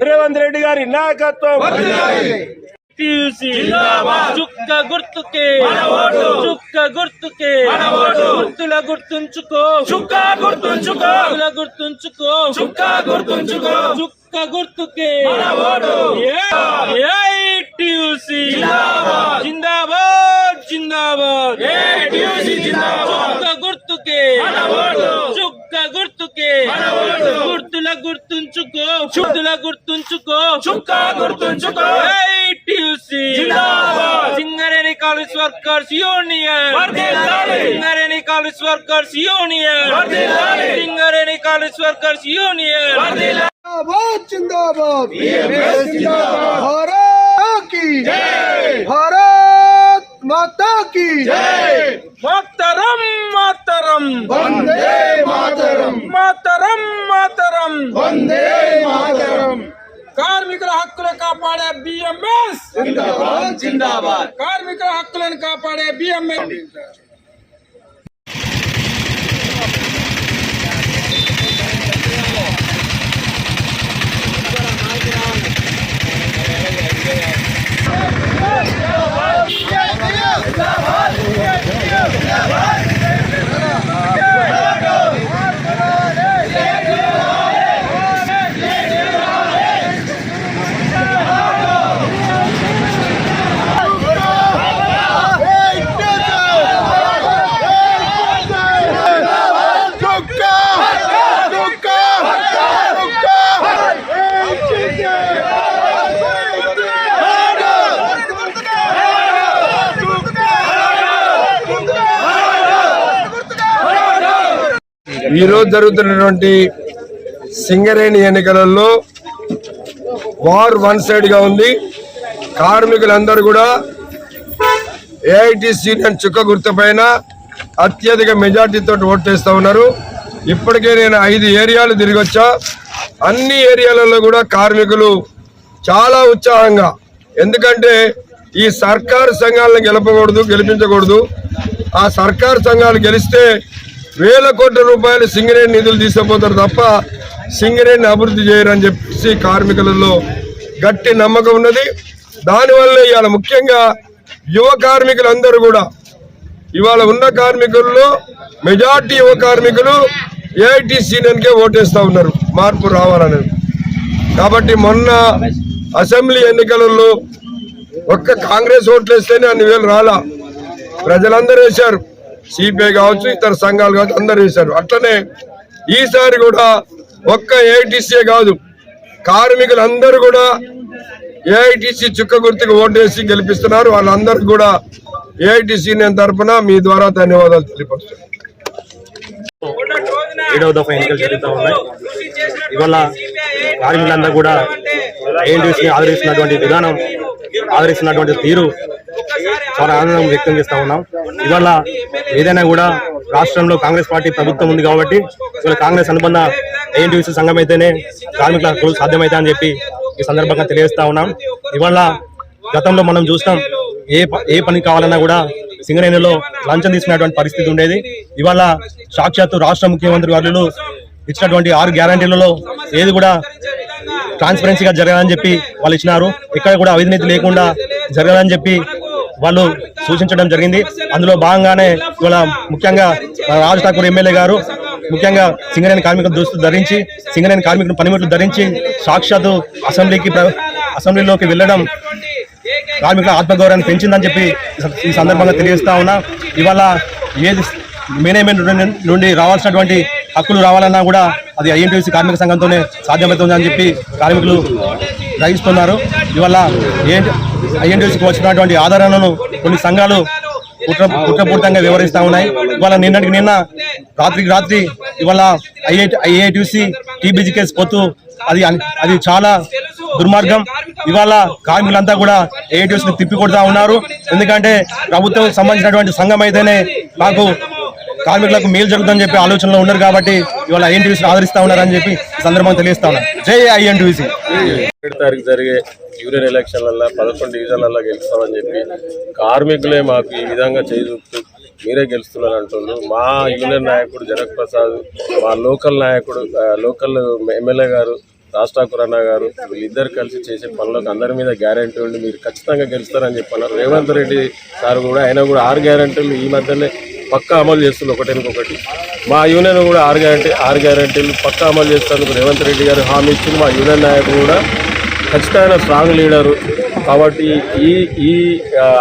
రేవంత్ రెడ్డి గారి నాయకత్వం, చుక్క గుర్తుకే చుక్క గుర్తుకే గుర్తుల గుర్తుంచుకో చుక్క గుర్తుంచుకో గుర్తుంచుకో చుక్క గుర్తుంచుకో చుక్క గుర్తుకే ఏఐటీయూసీ జిందాబాద్ జిందాబాద్ చుట్టుల గుర్తుంచుకో చుక్కా గుర్తుంచుకో Singareni college workers union Singareni college workers union Singareni college workers union जिंदाबाद भारत की भारत माता की మాతరం మాతరం वंदे मातरम మాతరం మాతరం वंदे मातरम కార్మికుల హక్కులు కాపాడే బిఎంఎస్ जिंदाबाद जिंदाबाद కార్మికుల హక్కులను కాపాడే బిఎంఎస్ ఈరోజు జరుగుతున్నటువంటి సింగరేణి ఎన్నికలలో వార్ వన్ సైడ్ గా ఉంది. కార్మికులందరూ కూడా ఏఐటీసీ చుక్క గుర్తు పైన అత్యధిక మెజార్టీతో ఓటేస్తా ఉన్నారు. ఇప్పటికే నేను 5 ఏరియాలు తిరిగి వచ్చా. అన్ని ఏరియాలలో కూడా కార్మికులు చాలా ఉత్సాహంగా, ఎందుకంటే ఈ సర్కారు సంఘాలను గెలిపించకూడదు. ఆ సర్కారు సంఘాలు గెలిస్తే వేల కోట్ల రూపాయలు సింగరేణి నిధులు తీసుకుపోతారు తప్ప సింగరేణిని అభివృద్ధి చేయరని చెప్పేసి కార్మికులలో గట్టి నమ్మకం ఉన్నది. దానివల్ల ఇవాళ ముఖ్యంగా యువ కార్మికులందరూ కూడా ఇవాళ ఉన్న కార్మికుల్లో మెజార్టీ యువ కార్మికులు ఏఐటీసీ యూనియన్కే ఓటేస్తూ ఉన్నారు మార్పు రావాలనేది. కాబట్టి మొన్న అసెంబ్లీ ఎన్నికలలో ఒక్క కాంగ్రెస్ ఓట్లేస్తేనే అన్ని వేలు రాలా, ప్రజలందరూ వేశారు. సిపిఐ కావచ్చు, ఇతర సంఘాలు కావచ్చు, అందరూ వేశారు. అట్లనే ఈసారి కూడా ఒక్క ఏఐటీసీ కాదు, కార్మికులందరూ కూడా ఏఐటీసీ చుక్క గుర్తుకు ఓటేసి గెలిపిస్తున్నారు. వాళ్ళందరికీ కూడా ఏఐటీసీ యూనియన్ తరఫున మీ ద్వారా ధన్యవాదాలు తెలియపరుస్తున్నాను. 7వ దఫా ఎన్నికలు జరుగుతూ ఉన్నాయి. ఇవాళ కార్మికులందరూ కూడా ఏఐటీసీని ఆదరిస్తున్నటువంటి విధానం, ఆదరిస్తున్నటువంటి తీరు చాలా ఆనందం వ్యక్తం చేస్తూ ఉన్నాం. ఇవాళ ఏదైనా కూడా రాష్ట్రంలో కాంగ్రెస్ పార్టీ ప్రభుత్వం ఉంది కాబట్టి ఇవాళ కాంగ్రెస్ అనుబంధ ఏఐటీసీ సంఘం అయితేనే కార్మికుల హక్కులు సాధ్యమవుతాయని అని చెప్పి ఈ సందర్భంగా తెలియజేస్తా ఉన్నాం. ఇవాళ గతంలో మనం చూసినాం, ఏ పని కావాలన్నా కూడా సింగరేణిలో లంచం తీసుకున్నటువంటి పరిస్థితి ఉండేది. ఇవాళ సాక్షాత్తు రాష్ట్ర ముఖ్యమంత్రి వర్యులు ఇచ్చినటువంటి 6 గ్యారంటీలలో ఏది కూడా ట్రాన్స్పరెన్సీగా జరగాలని చెప్పి వాళ్ళు ఇచ్చినారు. ఇక్కడ కూడా అవినీతి లేకుండా జరగాలని చెప్పి వాళ్ళు సూచించడం జరిగింది. అందులో భాగంగానే ఇవాళ ముఖ్యంగా రాజ్ ఠాకూర్ ఎమ్మెల్యే గారు ముఖ్యంగా సింగరేణి కార్మికుల దుస్తులు ధరించి, సింగరేణి కార్మికుల పనిముట్లు ధరించి సాక్షాత్తు అసెంబ్లీలోకి వెళ్ళడం కార్మికుల ఆత్మగౌరవాన్ని పెంచిందని చెప్పి ఈ సందర్భంగా తెలియజేస్తా ఉన్నా. ఇవాళ ఏది మేనేజ్మెంట్ నుండి రావాల్సినటువంటి హక్కులు రావాలన్నా కూడా అది ఐఎన్టీసీ కార్మిక సంఘంతోనే సాధ్యమవుతుందని చెప్పి కార్మికులు గ్రహిస్తున్నారు. ఇవాళ ఐఎన్టీసీకి వచ్చినటువంటి ఆధారాలను కొన్ని సంఘాలు కుట్రపూరితంగా వివరిస్తూ ఉన్నాయి. ఇవాళ నిన్న రాత్రికి రాత్రి ఇవాళ ఐఐటీసీ టీబీజీ కేసు పొత్తు అది చాలా దుర్మార్గం. ఇవాళ కార్మికులంతా కూడా ఏఐటీసీని తిప్పికొడతా ఉన్నారు. ఎందుకంటే ప్రభుత్వం సంబంధించినటువంటి సంఘం అయితేనే నాకు కార్మికులకు మేలు జరుగుతుందని చెప్పి ఆలోచనలో ఉన్నారు కాబట్టి ఇవాళ ఐఎన్టీసీని ఆదరిస్తా ఉన్నారని చెప్పి సందర్భంగా తెలియజేస్తా ఉన్నారు. జై ఐఎన్టీసీ. 7 తారీఖు జరిగే యూనియన్ ఎలక్షన్లలో 11 డివిజన్లలో గెలుస్తామని చెప్పి కార్మికులే మాకు ఈ విధంగా చూపుతూ మీరే గెలుస్తున్నారు అంటున్నారు. మా యూనియన్ నాయకుడు జనక్ ప్రసాద్, మా లోకల్ నాయకుడు లోకల్ ఎమ్మెల్యే గారు రాజ్ ఠాకూర్ అన్న గారు, వీళ్ళిద్దరు కలిసి చేసే పనులకు అందరి మీద గ్యారంటీ ఉండి మీరు ఖచ్చితంగా గెలుస్తారని చెప్పన్నారు. రేవంత్ రెడ్డి సార్ కూడా ఆయన కూడా 6 గ్యారంటీలు ఈ మధ్యనే పక్కా అమలు చేస్తున్నారు. ఒకటి మా యూనియన్ కూడా 6 గ్యారంటీలు పక్కా అమలు చేస్తున్నందుకు రేవంత్ రెడ్డి గారు హామీ ఇచ్చింది. మా యూనియన్ నాయకుడు కూడా ఖచ్చితమైన స్ట్రాంగ్ లీడరు కాబట్టి ఈ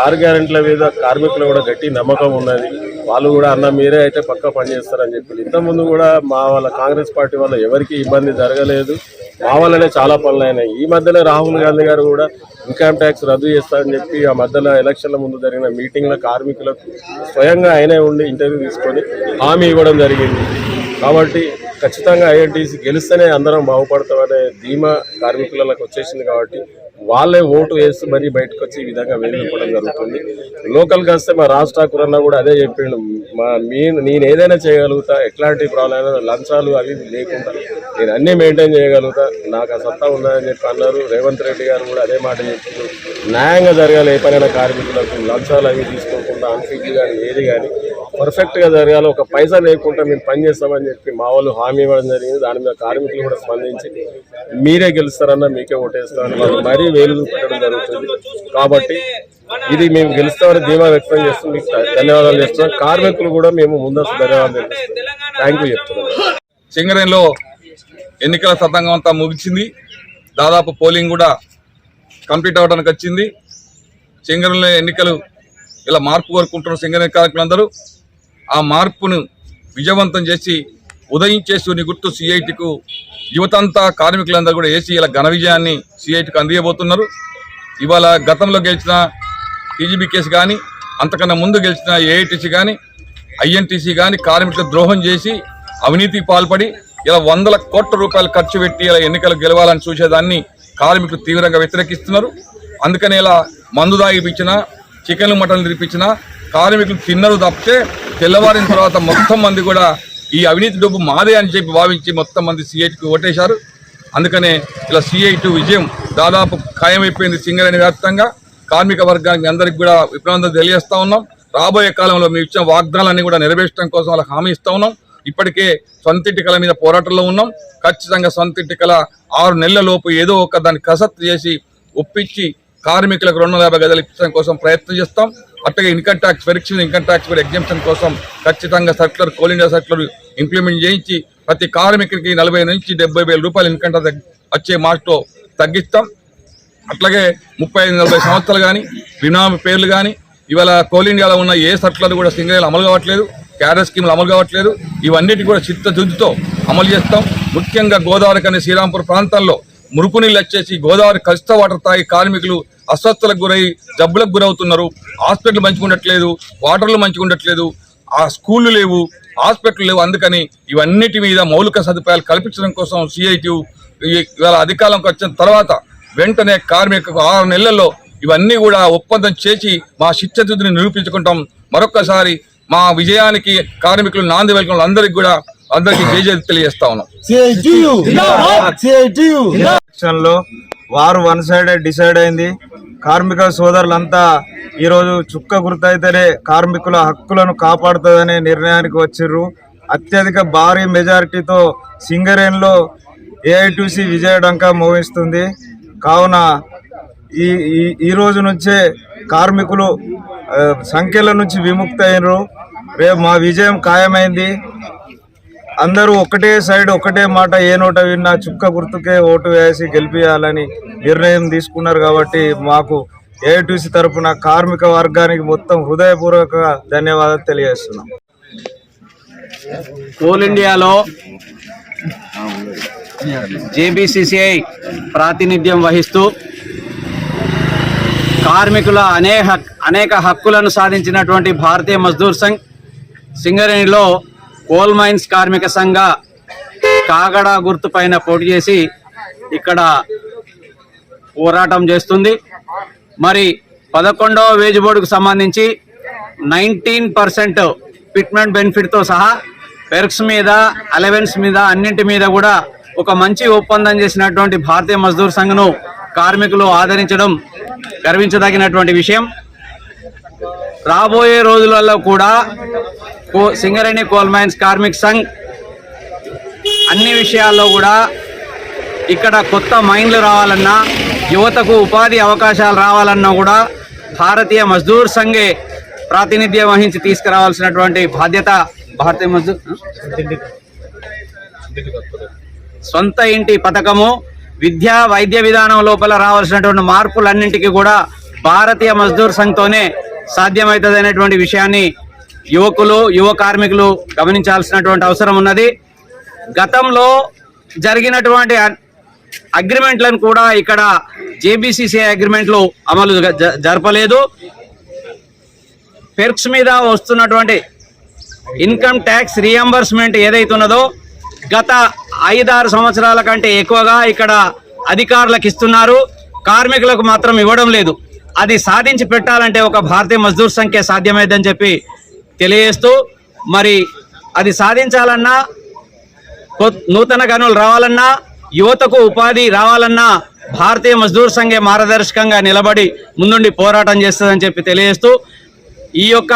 6 గ్యారెంటీల మీద కార్మికులు కూడా గట్టి నమ్మకం ఉన్నది. వాళ్ళు కూడా అన్న మీరే అయితే పక్కా పనిచేస్తారని చెప్పి ఇంతకుముందు కూడా మా వాళ్ళ కాంగ్రెస్ పార్టీ వల్ల ఎవరికి ఇబ్బంది జరగలేదు, మా వల్లనే చాలా పనులు అయినాయి. ఈ మధ్యలో రాహుల్ గాంధీ గారు కూడా ఇన్కమ్ ట్యాక్స్ రద్దు చేస్తారని చెప్పి ఆ మధ్యలో ఎలక్షన్ల ముందు జరిగిన మీటింగ్లో కార్మికులకు స్వయంగా ఆయనే ఉండి ఇంటర్వ్యూ తీసుకొని హామీ ఇవ్వడం జరిగింది. కాబట్టి ఖచ్చితంగా ఐఎన్టీసీ గెలిస్తేనే అందరం బాగుపడతామనే ధీమా కార్మికులకు వచ్చేసింది. కాబట్టి వాళ్ళే ఓటు వేసి మరీ బయటకు వచ్చి ఈ విధంగా వేడుకోవడం జరుగుతుంది. లోకల్గా వస్తే మా రాజ్ ఠాకూర్ అన్న కూడా అదే చెప్పిండు, నేను ఏదైనా చేయగలుగుతా, ఎట్లాంటి ప్రాబ్లం లంచాలు అవి లేకుండా నేను అన్నీ మెయింటైన్ చేయగలుగుతా, నాకు ఆ సత్తా ఉందని చెప్పి అన్నారు. రేవంత్ రెడ్డి గారు కూడా అదే మాట చెప్తున్నారు, న్యాయంగా జరగాలి, ఏ పనైనా కార్మికులకు లంచాలు అవి తీసుకోకుండా అన్ఫిట్ కానీ ఏది కానీ పర్ఫెక్ట్గా జరగాలి, ఒక పైసా లేకుండా మేము పనిచేస్తామని చెప్పి మా వాళ్ళు హామీ ఇవ్వడం జరిగింది. దాని మీద కార్మికులు కూడా స్పందించి మీరే గెలుస్తారన్నా మీకే ఓటేస్తామని వాళ్ళు మరీ వేలు పెట్టడం జరుగుతుంది. కాబట్టి ఇది మేము గెలుస్తామని ధీమా వ్యక్తం చేస్తూ మీకు ధన్యవాదాలు చేస్తున్నాం. కార్మికులు కూడా మేము ముందస్తు ధన్యవాదాలు చెప్తున్నాం, థ్యాంక్ యూ చెప్తున్నాం. సింగరేణిలో ఎన్నికల తతంగం అంతా ముగిసింది. దాదాపు పోలింగ్ కూడా కంప్లీట్ అవ్వడానికి వచ్చింది. సింగరేణిలో ఎన్నికలు ఇలా మార్పు కోరుకుంటున్న సింగరేణి కార్మికులందరూ ఆ మార్పును విజయవంతం చేసి ఉదయించే సూర్యుని గుర్తు సిఐటికు యువతంతా కార్మికులందరూ కూడా వేసి ఇలా ఘన విజయాన్ని సిఐటికి అందియబోతున్నారు. ఇవాళ గతంలో గెలిచిన టీజీబీ కేసు కానీ అంతకన్నా ముందు గెలిచిన ఏఐటీసీ కానీ ఐఎన్టీసీ కానీ కార్మికులకు ద్రోహం చేసి అవినీతికి పాల్పడి ఇలా వందల కోట్ల రూపాయలు ఖర్చు పెట్టి ఇలా ఎన్నికలు గెలవాలని చూసేదాన్ని కార్మికులు తీవ్రంగా వ్యతిరేకిస్తున్నారు. అందుకని ఇలా మందు దాగిపించినా చికెన్లు మటన్లు తినిపించినా కార్మికులు తిన్నరు తప్పితే తెల్లవారిన తర్వాత మొత్తం మంది కూడా ఈ అవినీతి డబ్బు మాదే అని చెప్పి భావించి మొత్తం మంది సిఐటికి ఓటేశారు. అందుకనే ఇలా సిఐటి విజయం దాదాపు ఖాయమైపోయింది. సింగరేణి వ్యాప్తంగా కార్మిక వర్గానికి అందరికి కూడా విప్లవం తెలియజేస్తా ఉన్నాం. రాబోయే కాలంలో మేము ఇచ్చిన వాగ్దానాలన్నీ కూడా నెరవేర్చడం కోసం వాళ్ళకి హామీ ఇస్తా ఉన్నాం. ఇప్పటికే సొంతింటికల మీద పోరాటంలో ఉన్నాం. ఖచ్చితంగా సొంతింటికల 6 నెలల లోపు ఏదో ఒక దాన్ని కసరత్తు చేసి ఒప్పించి కార్మికులకు 250 గదులు ఇప్పించడం కోసం ప్రయత్నం చేస్తాం. అట్లాగే income tax verification, income tax exemption కోసం ఖచ్చితంగా circular, coal India circular implement చేయించి ప్రతి కార్మికుడికి 40 నుంచి 70 వేల రూపాయలు ఇన్కమ్ ట్యాక్స్ వచ్చే మార్క్తో తగ్గిస్తాం. అట్లాగే 35-40 సంవత్సరాలు కానీ బినామీ పేర్లు కానీ ఇవాళ కోల్ ఇండియాలో ఉన్న ఏ సర్క్యులర్ కూడా సింగరేణిలో అమలు కావట్లేదు, క్యాడర్ స్కీమ్లు అమలు కావట్లేదు. ఇవన్నిటి కూడా చిత్తశుద్ధితో అమలు చేస్తాం. ముఖ్యంగా గోదావరి కానీ శ్రీరాంపూర్ ప్రాంతాల్లో మురుకు నీళ్ళు వచ్చేసి గోదావరి కలుషిత వాటర్ తాగి కార్మికులు అస్వస్థలకు గురై జబ్బులకు గురవుతున్నారు. హాస్పిటల్ మంచిగా ఉండట్లేదు, వాటర్లు మంచిగా ఉండట్లేదు, ఆ స్కూళ్ళు లేవు, హాస్పిటల్ లేవు. అందుకని ఇవన్నిటి మీద మౌలిక సదుపాయాలు కల్పించడం కోసం సిఐటి ఇవాళ అధికారంలోకి వచ్చిన తర్వాత వెంటనే కార్మికులకు 6 నెలల్లో ఇవన్నీ కూడా ఒప్పందం చేసి మా చిత్తశుద్ధిని నిరూపించుకుంటాం. మరొక్కసారి మా విజయానికి కార్మికులు నాంది వెల్కం అందరికి కూడా అందరికీ జై తెలియజేస్తా ఉన్నాం. ఎలక్షన్లో వారు వన్ సైడ్ డిసైడ్ అయింది. కార్మిక సోదరులంతా ఈరోజు చుక్క గుర్తయితేనే కార్మికుల హక్కులను కాపాడుతుందనే నిర్ణయానికి వచ్చిర్రు. అత్యధిక భారీ మెజారిటీతో సింగరేణిలో ఏఐటీసీ విజయడంకా మోగిస్తుంది. కావున ఈ రోజు నుంచే కార్మికులు సంఖ్యల నుంచి విముక్తి అయినరు. రేపు మా విజయం ఖాయమైంది. అందరూ ఒకటే సైడ్ ఒకటే మాట, ఏ నోట విన్నా చుక్క గుర్తుకే ఓటు వేసి గెలిపించాలని నిర్ణయం తీసుకున్నారు. కాబట్టి మాకు ఏఐటీసీ తరఫున కార్మిక వర్గానికి మొత్తం హృదయపూర్వక ధన్యవాదాలు తెలియజేస్తున్నాం. కోల్ ఇండియాలో జేబీసీసీఐ ప్రాతినిధ్యం వహిస్తూ కార్మికుల అనేక హక్కులను సాధించినటువంటి భారతీయ మజ్దూర్ సంఘ్ సింగరేణిలో కోల్ మైన్స్ కార్మిక సంఘ కాగడ గుర్తు పైన పోటీ చేసి ఇక్కడ పోరాటం చేస్తుంది. మరి 11వ వేజ్ బోర్డుకు సంబంధించి 19% ఫిట్మెంట్ బెనిఫిట్తో సహా పెర్క్స్ మీద, అలవెన్స్ మీద, అన్నింటి మీద కూడా ఒక మంచి ఒప్పందం చేసినటువంటి భారతీయ మజ్దూర్ సంఘ్ను కార్మికులు ఆదరించడం గర్వించదగినటువంటి విషయం. రాబోయే రోజులలో కూడా సింగరేణి కోల్ మైన్స్ కార్మిక్ సంఘ్ అన్ని విషయాల్లో కూడా ఇక్కడ కొత్త మైన్లు రావాలన్నా, యువతకు ఉపాధి అవకాశాలు రావాలన్నా కూడా భారతీయ మజ్దూర్ సంఘే ప్రాతినిధ్యం వహించి తీసుకురావాల్సినటువంటి బాధ్యత భారతీయ మజ్దూర్ సొంత ఇంటి పథకము, విద్యా వైద్య విధానం లోపల రావాల్సినటువంటి మార్పులన్నింటికీ కూడా భారతీయ మజ్దూర్ సంఘ్తోనే సాధ్యమవుతుంది అనేటువంటి విషయాన్ని యువకులు, యువ కార్మికులు గమనించాల్సినటువంటి అవసరం ఉన్నది. గతంలో జరిగినటువంటి అగ్రిమెంట్లను కూడా ఇక్కడ జేబీసీసీఐ అగ్రిమెంట్లు అమలు జరపలేదు. పెర్క్స్ మీద వస్తున్నటువంటి ఇన్కమ్ ట్యాక్స్ రీఎంబర్స్మెంట్ ఏదైతున్నదో గత 5-6 సంవత్సరాల కంటే ఎక్కువగా ఇక్కడ అధికారులకు ఇస్తున్నారు, కార్మికులకు మాత్రం ఇవ్వడం లేదు. అది సాధించి పెట్టాలంటే ఒక భారతీయ మజ్దూర్ సంఖ్య సాధ్యమైందని చెప్పి తెలియజేస్తూ, మరి అది సాధించాలన్నా, నూతన గనులు రావాలన్నా, యువతకు ఉపాధి రావాలన్నా భారతీయ మజ్దూర్ సంఘే మార్గదర్శకంగా నిలబడి ముందుండి పోరాటం చేస్తుందని చెప్పి తెలియజేస్తూ, ఈ యొక్క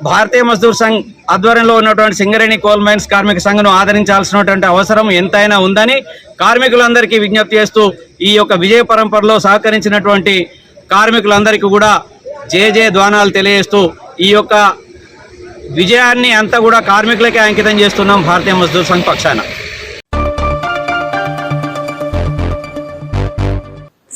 భారతీయ మజ్దూర్ సంఘ్ ఆధ్వర్యంలో ఉన్నటువంటి సింగరేణి కోల్ మైన్స్ కార్మిక సంఘను ఆదరించాల్సినటువంటి అవసరం ఎంతైనా ఉందని కార్మికులందరికీ విజ్ఞప్తి చేస్తూ, ఈ యొక్క విజయ పరంపరలో సహకరించినటువంటి కార్మికులందరికీ కూడా జయ ధ్వానాలు తెలియజేస్తూ, ఈ యొక్క విజయాన్ని అంతా కూడా కార్మికులకే అంకితం చేస్తున్నాం భారతీయ మజ్దూర్ సంఘ్ పక్షాన.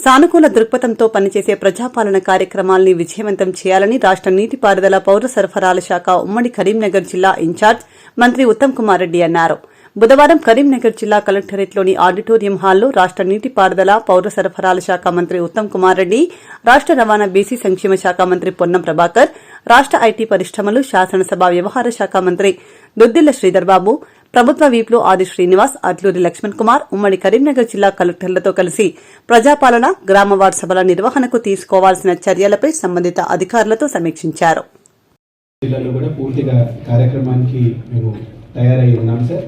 సానుకూల దృక్పథంతో పనిచేసే ప్రజాపాలన కార్యక్రమాల్ని విజయవంతం చేయాలని రాష్ట నీటిపారుదల పౌర సరఫరాల శాఖ ఉమ్మడి కరీంనగర్ జిల్లా ఇన్ఛార్జ్ మంత్రి ఉత్తమ్ కుమార్ రెడ్డి అన్నారు. బుధవారం కరీంనగర్ జిల్లా కలెక్టరేట్లోని ఆడిటోరియం హాల్లో రాష్ట నీటిపారుదల పౌర సరఫరాల శాఖ మంత్రి ఉత్తమ్ కుమార్ రెడ్డి, రాష్ట రవాణా బీసీ సంక్షేమ శాఖ మంత్రి పొన్నం ప్రభాకర్, రాష్ట ఐటీ పరిశ్రమలు శాసనసభ వ్యవహార శాఖ మంత్రి దుద్దిళ్ల శ్రీధర్ బాబు, ప్రభుత్వ వీపులు ఆది శ్రీనివాస్, అట్లూరి లక్ష్మణ్ కుమార్ ఉమ్మడి కరీంనగర్ జిల్లా కలెక్టర్లతో కలిసి ప్రజాపాలన, గ్రామ వార్డు సభల నిర్వహణకు తీసుకోవాల్సిన చర్యలపై సంబంధిత అధికారులతో సమీక్షించారు. జిల్లాలో కూడా పూర్తిగా కార్యక్రమానికి మేము తయారై ఉన్నాం సార్.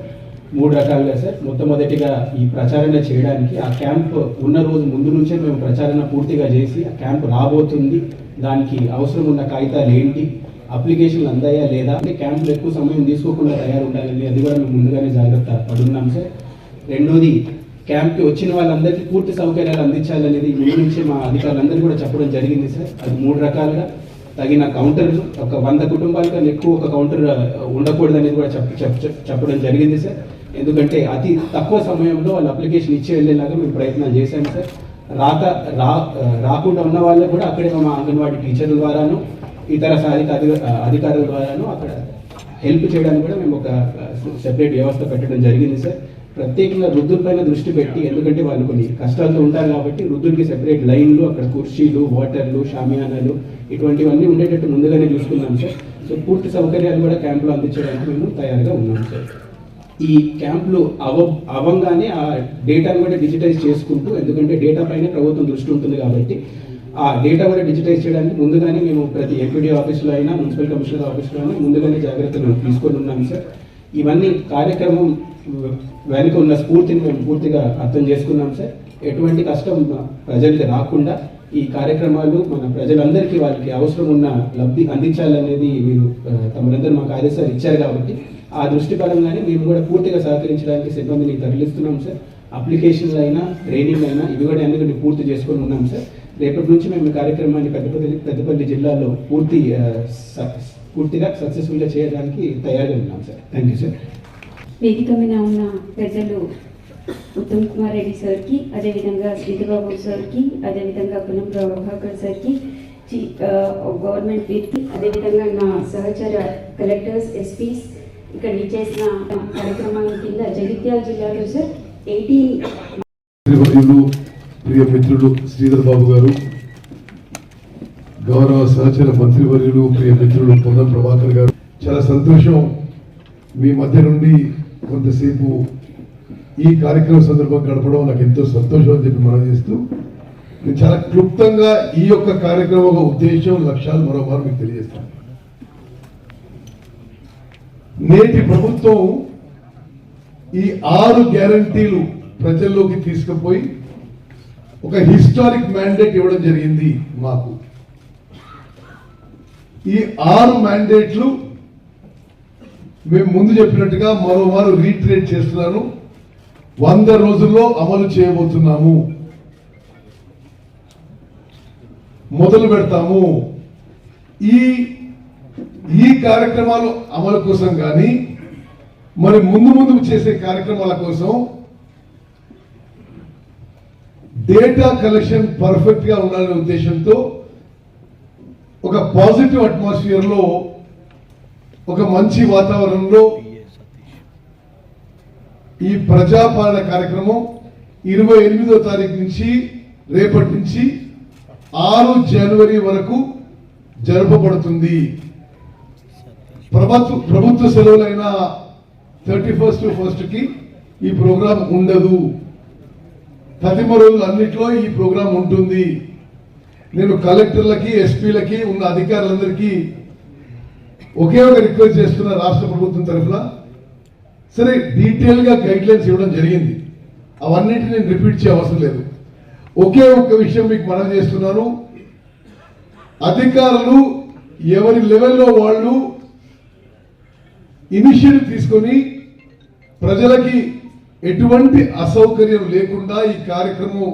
3 రకాలుగా సార్. మొట్టమొదటిగా ఈ ప్రచారణ చేయడానికి ఆ క్యాంప్ ఉన్న రోజు ముందు నుంచే మేము ప్రచారణ పూర్తిగా చేసి ఆ క్యాంప్ రాబోతుంది, దానికి అవసరం ఉన్న కాగితాలు ఏంటి, అప్లికేషన్లు అందాయా లేదా, అంటే క్యాంపులు ఎక్కువ సమయం తీసుకోకుండా తయారుండాలని అది కూడా మేము ముందుగానే జాగ్రత్త పడున్నాం సార్. రెండోది, క్యాంప్కి వచ్చిన వాళ్ళందరికీ పూర్తి సౌకర్యాలు అందించాలనేది ముందు నుంచే మా అధికారులందరూ కూడా చెప్పడం జరిగింది సార్. అది 3 రకాలుగా తగిన కౌంటర్లు, ఒక 100 కుటుంబాల కన్నా ఎక్కువ ఒక కౌంటర్ ఉండకూడదు అనేది కూడా చెప్పడం జరిగింది సార్. ఎందుకంటే అతి తక్కువ సమయంలో వాళ్ళ అప్లికేషన్ ఇచ్చి వెళ్ళేలాగా మేము ప్రయత్నాలు చేశాము సార్. రాకుండా ఉన్న వాళ్ళకు కూడా అక్కడే మా అంగన్వాడీ టీచర్ల ద్వారాను ఇతర అధికారుల ద్వారాను అక్కడ హెల్ప్ చేయడానికి కూడా మేము ఒక సెపరేట్ వ్యవస్థ పెట్టడం జరిగింది సార్. ప్రత్యేకంగా వృద్ధులపైన దృష్టి పెట్టి, ఎందుకంటే వాళ్ళు కొన్ని కష్టాలతో ఉంటారు కాబట్టి వృద్ధులకి సెపరేట్ లైన్లు, అక్కడ కుర్చీలు, వాటర్లు, షామియానాలు ఇటువంటివన్నీ ఉండేటట్టు ముందుగానే చూసుకున్నాం సార్. సో పూర్తి సౌకర్యాలు కూడా క్యాంపులో అందించడానికి మేము తయారుగా ఉన్నాం సార్. ఈ క్యాంపులు అవ్వంగానే ఆ డేటాను కూడా డిజిటైజ్ చేసుకుంటూ, ఎందుకంటే డేటా పైన ప్రభుత్వం దృష్టి ఉంటుంది కాబట్టి ఆ డేటా కూడా డిజిటైజ్ చేయడానికి ముందుగానే మేము ప్రతి ఎంపీడీ ఆఫీసులో అయినా, మున్సిపల్ కమిషనర్ ఆఫీసులో అయినా ముందుగానే జాగ్రత్తలు తీసుకొని ఉన్నాం సార్. ఇవన్నీ కార్యక్రమం వెనుక ఉన్న స్ఫూర్తిని మేము పూర్తిగా అర్థం చేసుకున్నాం సార్. ఎటువంటి కష్టం ప్రజలకు రాకుండా ఈ కార్యక్రమాలు మన ప్రజలందరికీ వాళ్ళకి అవసరం ఉన్న లబ్ధి అందించాలనేది మీరు తమరందరూ మాకు ఆదేశాలు ఇచ్చారు కాబట్టి ఆ దృష్టి పరంగానే మేము కూడా పూర్తిగా సహకరించడానికి సిబ్బందిని తరలిస్తున్నాం సార్. అప్లికేషన్లు అయినా, ట్రైనింగ్ అయినా ఇవి కూడా అన్నిటిని పూర్తి చేసుకొని ఉన్నాం సార్. రేపటి నుంచి మేము ఈ కార్యక్రమాన్ని పెద్దపల్లి జిల్లాలో పూర్తిగా సక్సెస్ఫుల్గా చేయడానికి తయారుగా ఉన్నాం సార్. Thank you sir. వేదిక మీద ఉన్న పెద్దలు ఉత్తమ్ కుమార్ రెడ్డి సార్కి, అదేవిధంగా శ్రీధర్బాబు సార్కి, అదేవిధంగా పొన్నం ప్రభాకర్ సార్కి, గవర్నమెంట్ వీరికి, అదేవిధంగా నా సహచర కలెక్టర్స్, ఎస్పీస్ ఇక్కడ చేసిన కార్యక్రమాల కింద జగిత్యాల జిల్లాలో సార్ 18 ప్రియ మిత్రులు శ్రీధర్ బాబు గారు, గౌరవ సహచర మంత్రివర్యులు ప్రియ మిత్రులు పొన్నం ప్రభాకర్ గారు, చాలా సంతోషం మీ మధ్య నుండి కొంతసేపు ఈ కార్యక్రమం సందర్భం గడపడం నాకు ఎంతో సంతోషం అని చెప్పి మనం చేస్తూ, నేను చాలా క్లుప్తంగా ఈ యొక్క కార్యక్రమం ఉద్దేశం, లక్ష్యాలు మరోమారు మీకు తెలియజేస్తాను. నేటి ప్రభుత్వం ఈ 6 గ్యారంటీలు ప్రజల్లోకి తీసుకుపోయి ఒక హిస్టారిక్ మ్యాండేట్ ఇవ్వడం జరిగింది మాకు. ఈ 6 మ్యాండేట్లు మేము ముందు చెప్పినట్టుగా మరోమారు రీట్రేట్ చేస్తున్నాను, 100 రోజుల్లో అమలు చేయబోతున్నాము, మొదలు పెడతాము. ఈ కార్యక్రమాలు అమలు కోసం కానీ మరి ముందు చేసే కార్యక్రమాల కోసం డేటా కలెక్షన్ పర్ఫెక్ట్ గా ఉండాలనే ఉద్దేశంతో ఒక పాజిటివ్ అట్మాస్ఫియర్ లో ఒక మంచి వాతావరణంలో ఈ ప్రజాపాలన కార్యక్రమం 28వ తారీఖు నుంచి రేపటి నుంచి 6 జనవరి వరకు జరపబడుతుంది. ప్రభుత్వ సెలవులైన 31st కి ఈ ప్రోగ్రాం ఉండదు. తదిమ రోజులు అన్నిట్లో ఈ ప్రోగ్రాం ఉంటుంది. నేను కలెక్టర్లకి, ఎస్పీలకి, ఉన్న అధికారులందరికీ ఒకే ఒక రిక్వెస్ట్ చేస్తున్న రాష్ట్ర ప్రభుత్వం తరఫున, సరే డీటెయిల్ గా గైడ్ లైన్స్ ఇవ్వడం జరిగింది, అవన్నిటిని నేను రిపీట్ చేయ అవసరం లేదు. ఒకే ఒక్క విషయం మీకు మనం చేస్తున్నాను, అధికారులు ఎవరి లెవెల్లో వాళ్ళు ఇనిషియేటివ్ తీసుకొని ప్రజలకి ఎటువంటి అసౌకర్యం లేకుండా ఈ కార్యక్రమం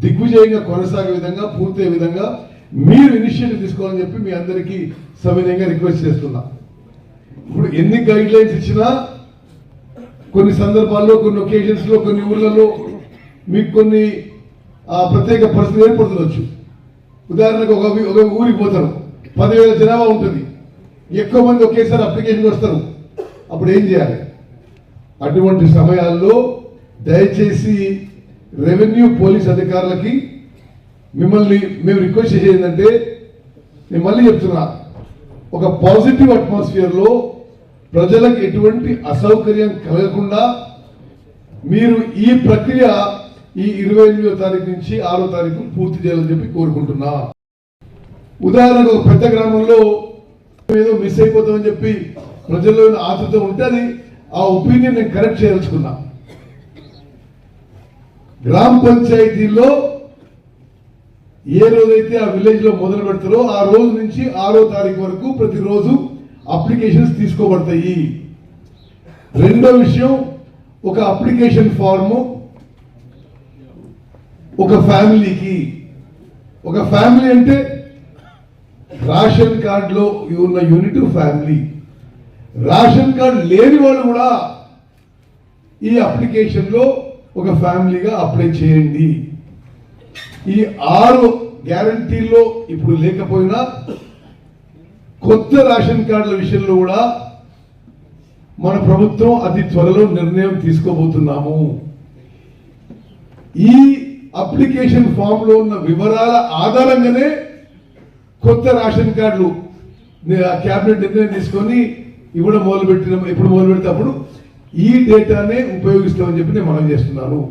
దిగ్విజయంగా కొనసాగే విధంగా, పూర్తయ్యే విధంగా మీరు ఇనిషియేటివ్ తీసుకోవాలని చెప్పి మీ అందరికీ సవినయంగా రిక్వెస్ట్ చేస్తున్నా. ఇప్పుడు ఎన్ని గైడ్ లైన్స్ ఇచ్చినా కొన్ని సందర్భాల్లో, కొన్ని ఒకేషన్స్ లో, కొన్ని ఊర్లలో మీకు కొన్ని ప్రత్యేక పరిస్థితులు ఏర్పడుతుండొచ్చు. ఉదాహరణకు ఒక ఊరికి పోతారు, 10,000 జనాభా ఉంటుంది, ఎక్కువ మంది ఒకేసారి అప్లికేషన్ వస్తారు, అప్పుడు ఏం చేయాలి? అటువంటి సమయాల్లో దయచేసి రెవెన్యూ పోలీస్ అధికారులకి మిమ్మల్ని మేము రిక్వెస్ట్ చేసేది ఏంటంటే, నేను మళ్ళీ చెప్తున్నా, ఒక పాజిటివ్ అట్మాస్ఫియర్ లో ప్రజలకు ఎటువంటి అసౌకర్యం కలగకుండా మీరు ఈ ప్రక్రియ ఈ 28వ తారీఖు నుంచి 6వ తారీఖు పూర్తి చేయాలని చెప్పి కోరుకుంటున్నా. ఉదాహరణకు ఒక పెద్ద గ్రామంలో ఏదో మిస్ అయిపోతామని చెప్పి ప్రజల్లో ఆతృత ఉంటే అది ఆ ఒపీనియన్ నేను కరెక్ట్ చేయదలుచుకున్నా. గ్రామ పంచాయతీలో ఏ రోజైతే ఆ విలేజ్ లో మొదలు పెడతారో ఆ రోజు నుంచి 6వ తారీఖు వరకు ప్రతిరోజు అప్లికేషన్స్ తీసుకోబడతాయి. రెండో విషయం, ఒక అప్లికేషన్ ఫార్ము ఒక ఫ్యామిలీకి, ఒక ఫ్యామిలీ అంటే రేషన్ కార్డులో ఉన్న యూనిట్ ఫ్యామిలీ, రేషన్ కార్డు లేని వాళ్ళు కూడా ఈ అప్లికేషన్ లో ఒక ఫ్యామిలీగా అప్లై చేయండి. ఈ 6 గ్యారంటీల్లో ఇప్పుడు లేకపోయినా కొత్త రేషన్ కార్డుల విషయంలో కూడా మన ప్రభుత్వం అతి త్వరలో నిర్ణయం తీసుకోబోతున్నాము. ఈ అప్లికేషన్ ఫామ్ లో ఉన్న వివరాల ఆధారంగానే కొత్త రేషన్ కార్డులు క్యాబినెట్ నిర్ణయం తీసుకొని ఇవ్వడం ఎప్పుడు మొదలు పెడితే అప్పుడు ఈ డేటానే ఉపయోగిస్తామని చెప్పి నేను మనం చేస్తున్నాను.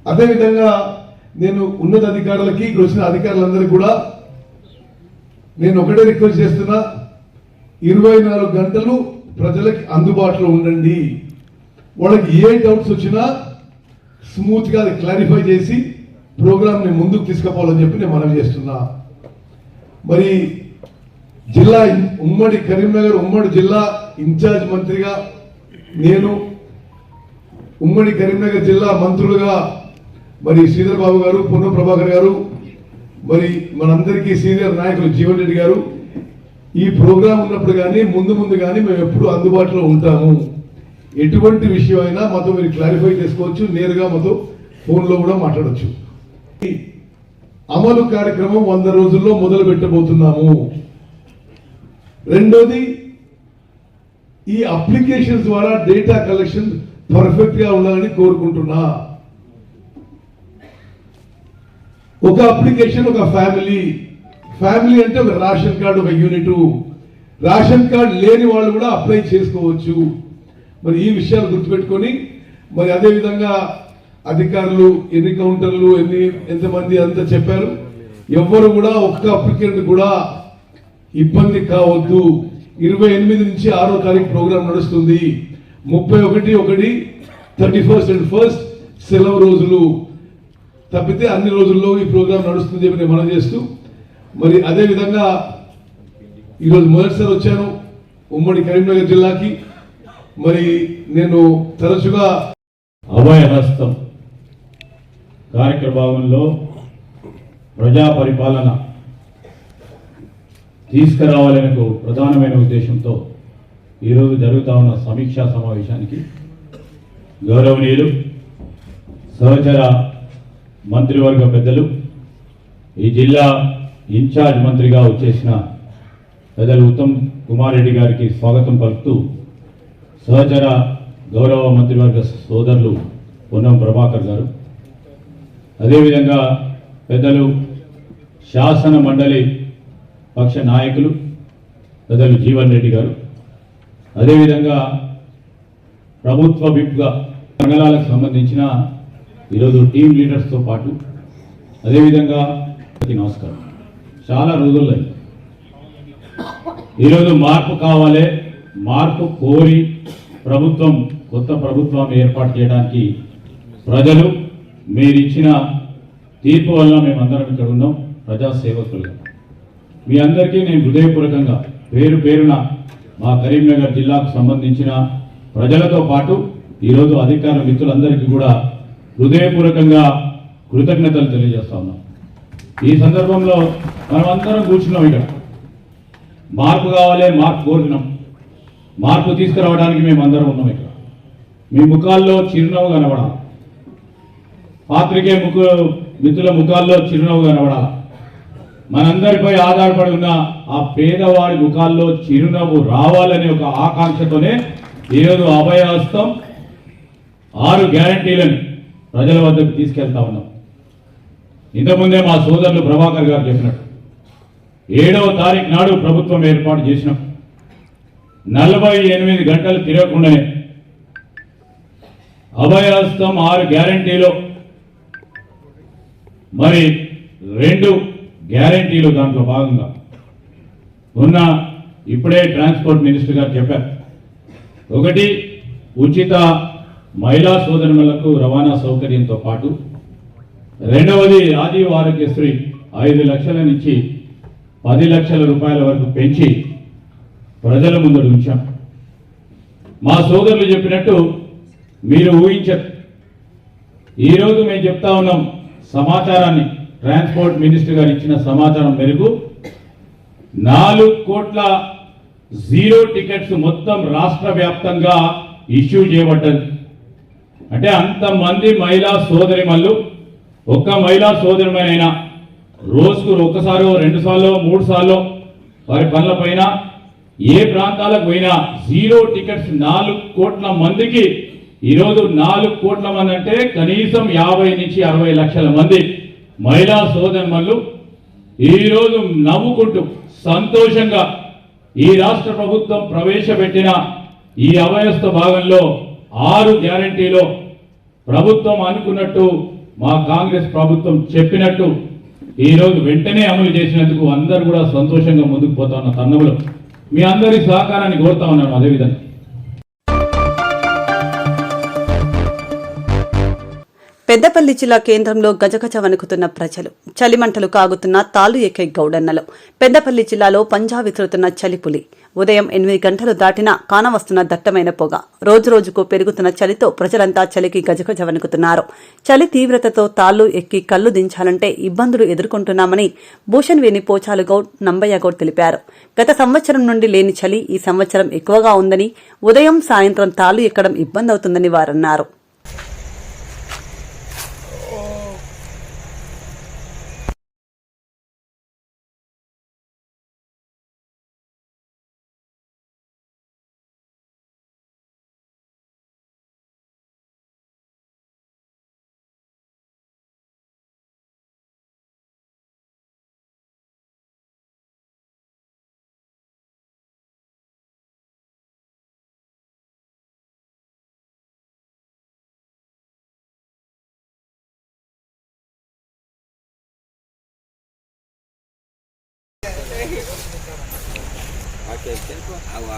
అదేవిధంగా నేను ఉన్నత అధికారులకి, ఇక్కడ వచ్చిన అధికారులందరికీ కూడా నేను ఒకటే రిక్వెస్ట్ చేస్తున్నా, 24 గంటలు ప్రజలకి అందుబాటులో ఉండండి. వాళ్ళకి ఏ డౌట్స్ వచ్చినా స్మూత్ గా అది క్లారిఫై చేసి ప్రోగ్రామ్ ని ముందుకు తీసుకుపోవాలని చెప్పి నేను మనం చేస్తున్నా. మరి జిల్లా ఉమ్మడి కరీంనగర్ ఉమ్మడి జిల్లా ఇన్ఛార్జ్ మంత్రిగా నేను, ఉమ్మడి కరీంనగర్ జిల్లా మంత్రులుగా మరి శ్రీధర్ బాబు గారు, పొన్నం ప్రభాకర్ గారు, మరి మనందరికీ సీనియర్ నాయకులు జీవన్ రెడ్డి గారు, ఈ ప్రోగ్రాం ఉన్నప్పుడు కానీ ముందు కానీ మేము ఎప్పుడు అందుబాటులో ఉంటాము. ఎటువంటి విషయం అయినా మాతో మీరు క్లారిఫై చేసుకోవచ్చు, నేరుగా మాతో ఫోన్లో కూడా మాట్లాడచ్చు. అమలు కార్యక్రమం 100 రోజుల్లో మొదలు పెట్టబోతున్నాము. రెండోది, ఈ అప్లికేషన్ ద్వారా డేటా కలెక్షన్ పర్ఫెక్ట్ గా ఉండాలని కోరుకుంటున్నా. ఒక అప్లికేషన్ ఒక ఫ్యామిలీ అంటే ఒక రేషన్ కార్డు ఒక యూనిట్, రేషన్ కార్డు లేని వాళ్ళు కూడా అప్లై చేసుకోవచ్చు. మరి ఈ విషయాలు గుర్తుపెట్టుకొని, మరి అదే విధంగా అధికారులు ఎన్ని కౌంటర్లు ఎంతమంది అంతా చెప్పారు, ఎవ్వరు కూడా ఒక్క అప్లికెంట్ కూడా ఇబ్బంది కావద్దు. 28 నుంచి 6వ తారీఖు ప్రోగ్రాం నడుస్తుంది. 31, 31 and 1 సెలవు రోజులు తప్పితే అన్ని రోజుల్లో ఈ ప్రోగ్రాం నడుస్తుంది చెప్పి నేను మనం చేస్తూ, మరి అదే విధంగా ఈరోజు మొదటిసారి వచ్చాను ఉమ్మడి కరీంనగర్ జిల్లాకి. మరి నేను తరచుగా అభయహస్తం కార్యక్రమంలో ప్రజా పరిపాలన తీసుకురావాలనే ప్రధానమైన ఉద్దేశంతో ఈరోజు జరుగుతూ ఉన్న సమీక్షా సమావేశానికి గౌరవనీయులు సహచర మంత్రివర్గ పెద్దలు, ఈ జిల్లా ఇన్ఛార్జ్ మంత్రిగా వచ్చేసిన పెద్దలు ఉత్తమ్ కుమార్ రెడ్డి గారికి స్వాగతం పలుకుతూ సహచర గౌరవ మంత్రివర్గ సోదరులు పొన్నం ప్రభాకర్ గారు, అదేవిధంగా పెద్దలు శాసన మండలి పక్ష నాయకులు పెద్దలు జీవన్ రెడ్డి గారు, అదేవిధంగా ప్రభుత్వ విప్గా మండలాలకు సంబంధించిన ఈరోజు టీం లీడర్స్తో పాటు అదేవిధంగా నమస్కారం. చాలా రోజుల్లో ఈరోజు మార్పు కావాలి, మార్పు కోరి ప్రభుత్వం కొత్త ప్రభుత్వం ఏర్పాటు చేయడానికి ప్రజలు మీరిచ్చిన తీర్పు వల్ల మేమందరం ఇక్కడ ఉన్నాం. ప్రజాసేవకులుగా మీ అందరికీ నేను హృదయపూర్వకంగా పేరు పేరున మా కరీంనగర్ జిల్లాకు సంబంధించిన ప్రజలతో పాటు ఈరోజు అధికార మిత్రులందరికీ కూడా హృదయపూర్వకంగా కృతజ్ఞతలు తెలియజేస్తా ఉన్నాం. ఈ సందర్భంలో మనం అందరం కూర్చున్నాం, ఇక్కడ మార్పు కావాలి, మార్పు కోరుతున్నాం. మార్పు తీసుకురావడానికి మేము అందరం ఉన్నాం. ఇక్కడ మీ ముఖాల్లో చిరునవ్వు కనబడాలి, పాత్రికే మిత్రుల ముఖాల్లో చిరునవ్వు కనబడాలి. మనందరిపై ఆధారపడి ఉన్న ఆ పేదవాడి ముఖాల్లో చిరునవ్వు రావాలనే ఒక ఆకాంక్షతోనే ఈరోజు అభయహస్తం 6 గ్యారంటీలను ప్రజల వద్దకు తీసుకెళ్తా ఉన్నాం. ఇంతకుముందే మా సోదరులు ప్రభాకర్ గారు చెప్పినట్టు 7వ తారీఖు నాడు ప్రభుత్వం ఏర్పాటు చేసినాం. 48 గంటలు తిరగకుండానే అభయహస్తం 6 గ్యారంటీలో మరి 2 గ్యారంటీలు దాంట్లో భాగంగా ఉన్న ఇప్పుడే ట్రాన్స్పోర్ట్ మినిస్టర్ గారు చెప్పారు. ఒకటి, ఉచిత మహిళా సోదరులకు రవాణా సౌకర్యంతో పాటు, రెండవది రాజీవ్ ఆరోగ్యశ్రీ 5 లక్షల నుంచి 10 లక్షల రూపాయల వరకు పెంచి ప్రజల ముందు ఉంచాం. మా సోదరులు చెప్పినట్టు మీరు ఊహించారు. ఈరోజు మేము చెప్తా ఉన్నాం సమాచారాన్ని, ట్రాన్స్పోర్ట్ మినిస్టర్ గారు ఇచ్చిన సమాచారం మేరకు 4 కోట్ల జీరో టికెట్స్ మొత్తం రాష్ట్ర వ్యాప్తంగా ఇష్యూ చేయబడ్డది. అంటే అంతమంది మహిళా సోదరిమల్లు, ఒక్క మహిళా సోదరిమైనా రోజుకు 1 సారో 2 సార్లు 3 సార్లు వారి పనుల పైన ఏ ప్రాంతాలకు పోయినా జీరో టికెట్స్ 4 కోట్ల మందికి. ఈరోజు 4 కోట్ల మంది అంటే కనీసం 50 నుంచి 60 లక్షల మంది మహిళా సోదరిమల్లు ఈరోజు నవ్వుకుంటూ సంతోషంగా ఈ రాష్ట్ర ప్రభుత్వం ప్రవేశపెట్టిన ఈ అభయస్థ భాగంలో 6 గ్యారంటీలో ప్రభుత్వం అనుకున్నట్టు, మా కాంగ్రెస్ ప్రభుత్వం చెప్పినట్టు ఈరోజు వెంటనే అమలు చేసినందుకు అందరూ కూడా సంతోషంగా ముందుకు పోతా ఉన్న తరుణంలో మీ అందరి సహకారాన్ని కోరుతా ఉన్నాను. అదేవిధంగా పెద్దపల్లి జిల్లా కేంద్రంలో గజగజ వణుకుతున్న ప్రజలు, చలిమంటలు కాగుతున్న తాళ్లు ఎక్కే గౌడన్నలు. పెద్దపల్లి జిల్లాలో పంజా విసురుతున్న చలిపులి. ఉదయం 8 గంటలు దాటినా కానవస్తున్న దట్టమైన పొగ. రోజురోజుకు పెరుగుతున్న చలితో ప్రజలంతా చలికి గజగజ వణుకుతున్నారు. చలి తీవ్రతతో తాళ్లు ఎక్కి కళ్లు దించాలంటే ఇబ్బందులు ఎదుర్కొంటున్నామని భూషణ్వేణి పోచాలుగౌడ్, నంబయ్యగౌడ్ తెలిపారు. గత సంవత్సరం నుండి లేని చలి ఈ సంవత్సరం ఎక్కువగా ఉందని, ఉదయం సాయంత్రం తాళ్లు ఎక్కడం ఇబ్బంది అవుతుందని వారన్నారు.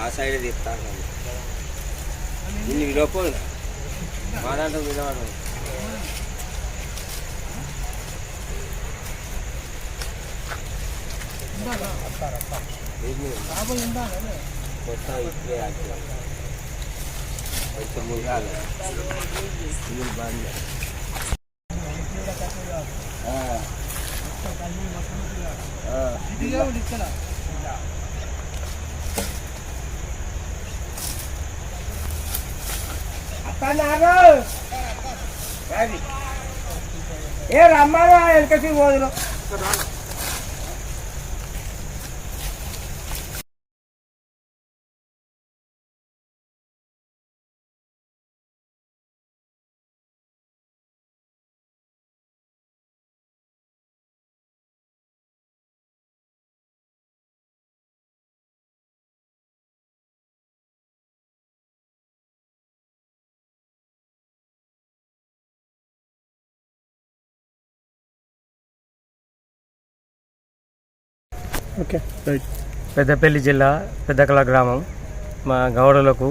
ఆ సైడ్ తీస్తాను ఇన్ని లోపల మా దాంట్లో వినవాడు. కొత్త ఇప్పుడే కొంచెం ముగాలి బాగా ఏ రమ్మను వెనకసి పోదును. Okay right. పెద్దపల్లి జిల్లా పెద్దకల గ్రామం. మా గౌడలకు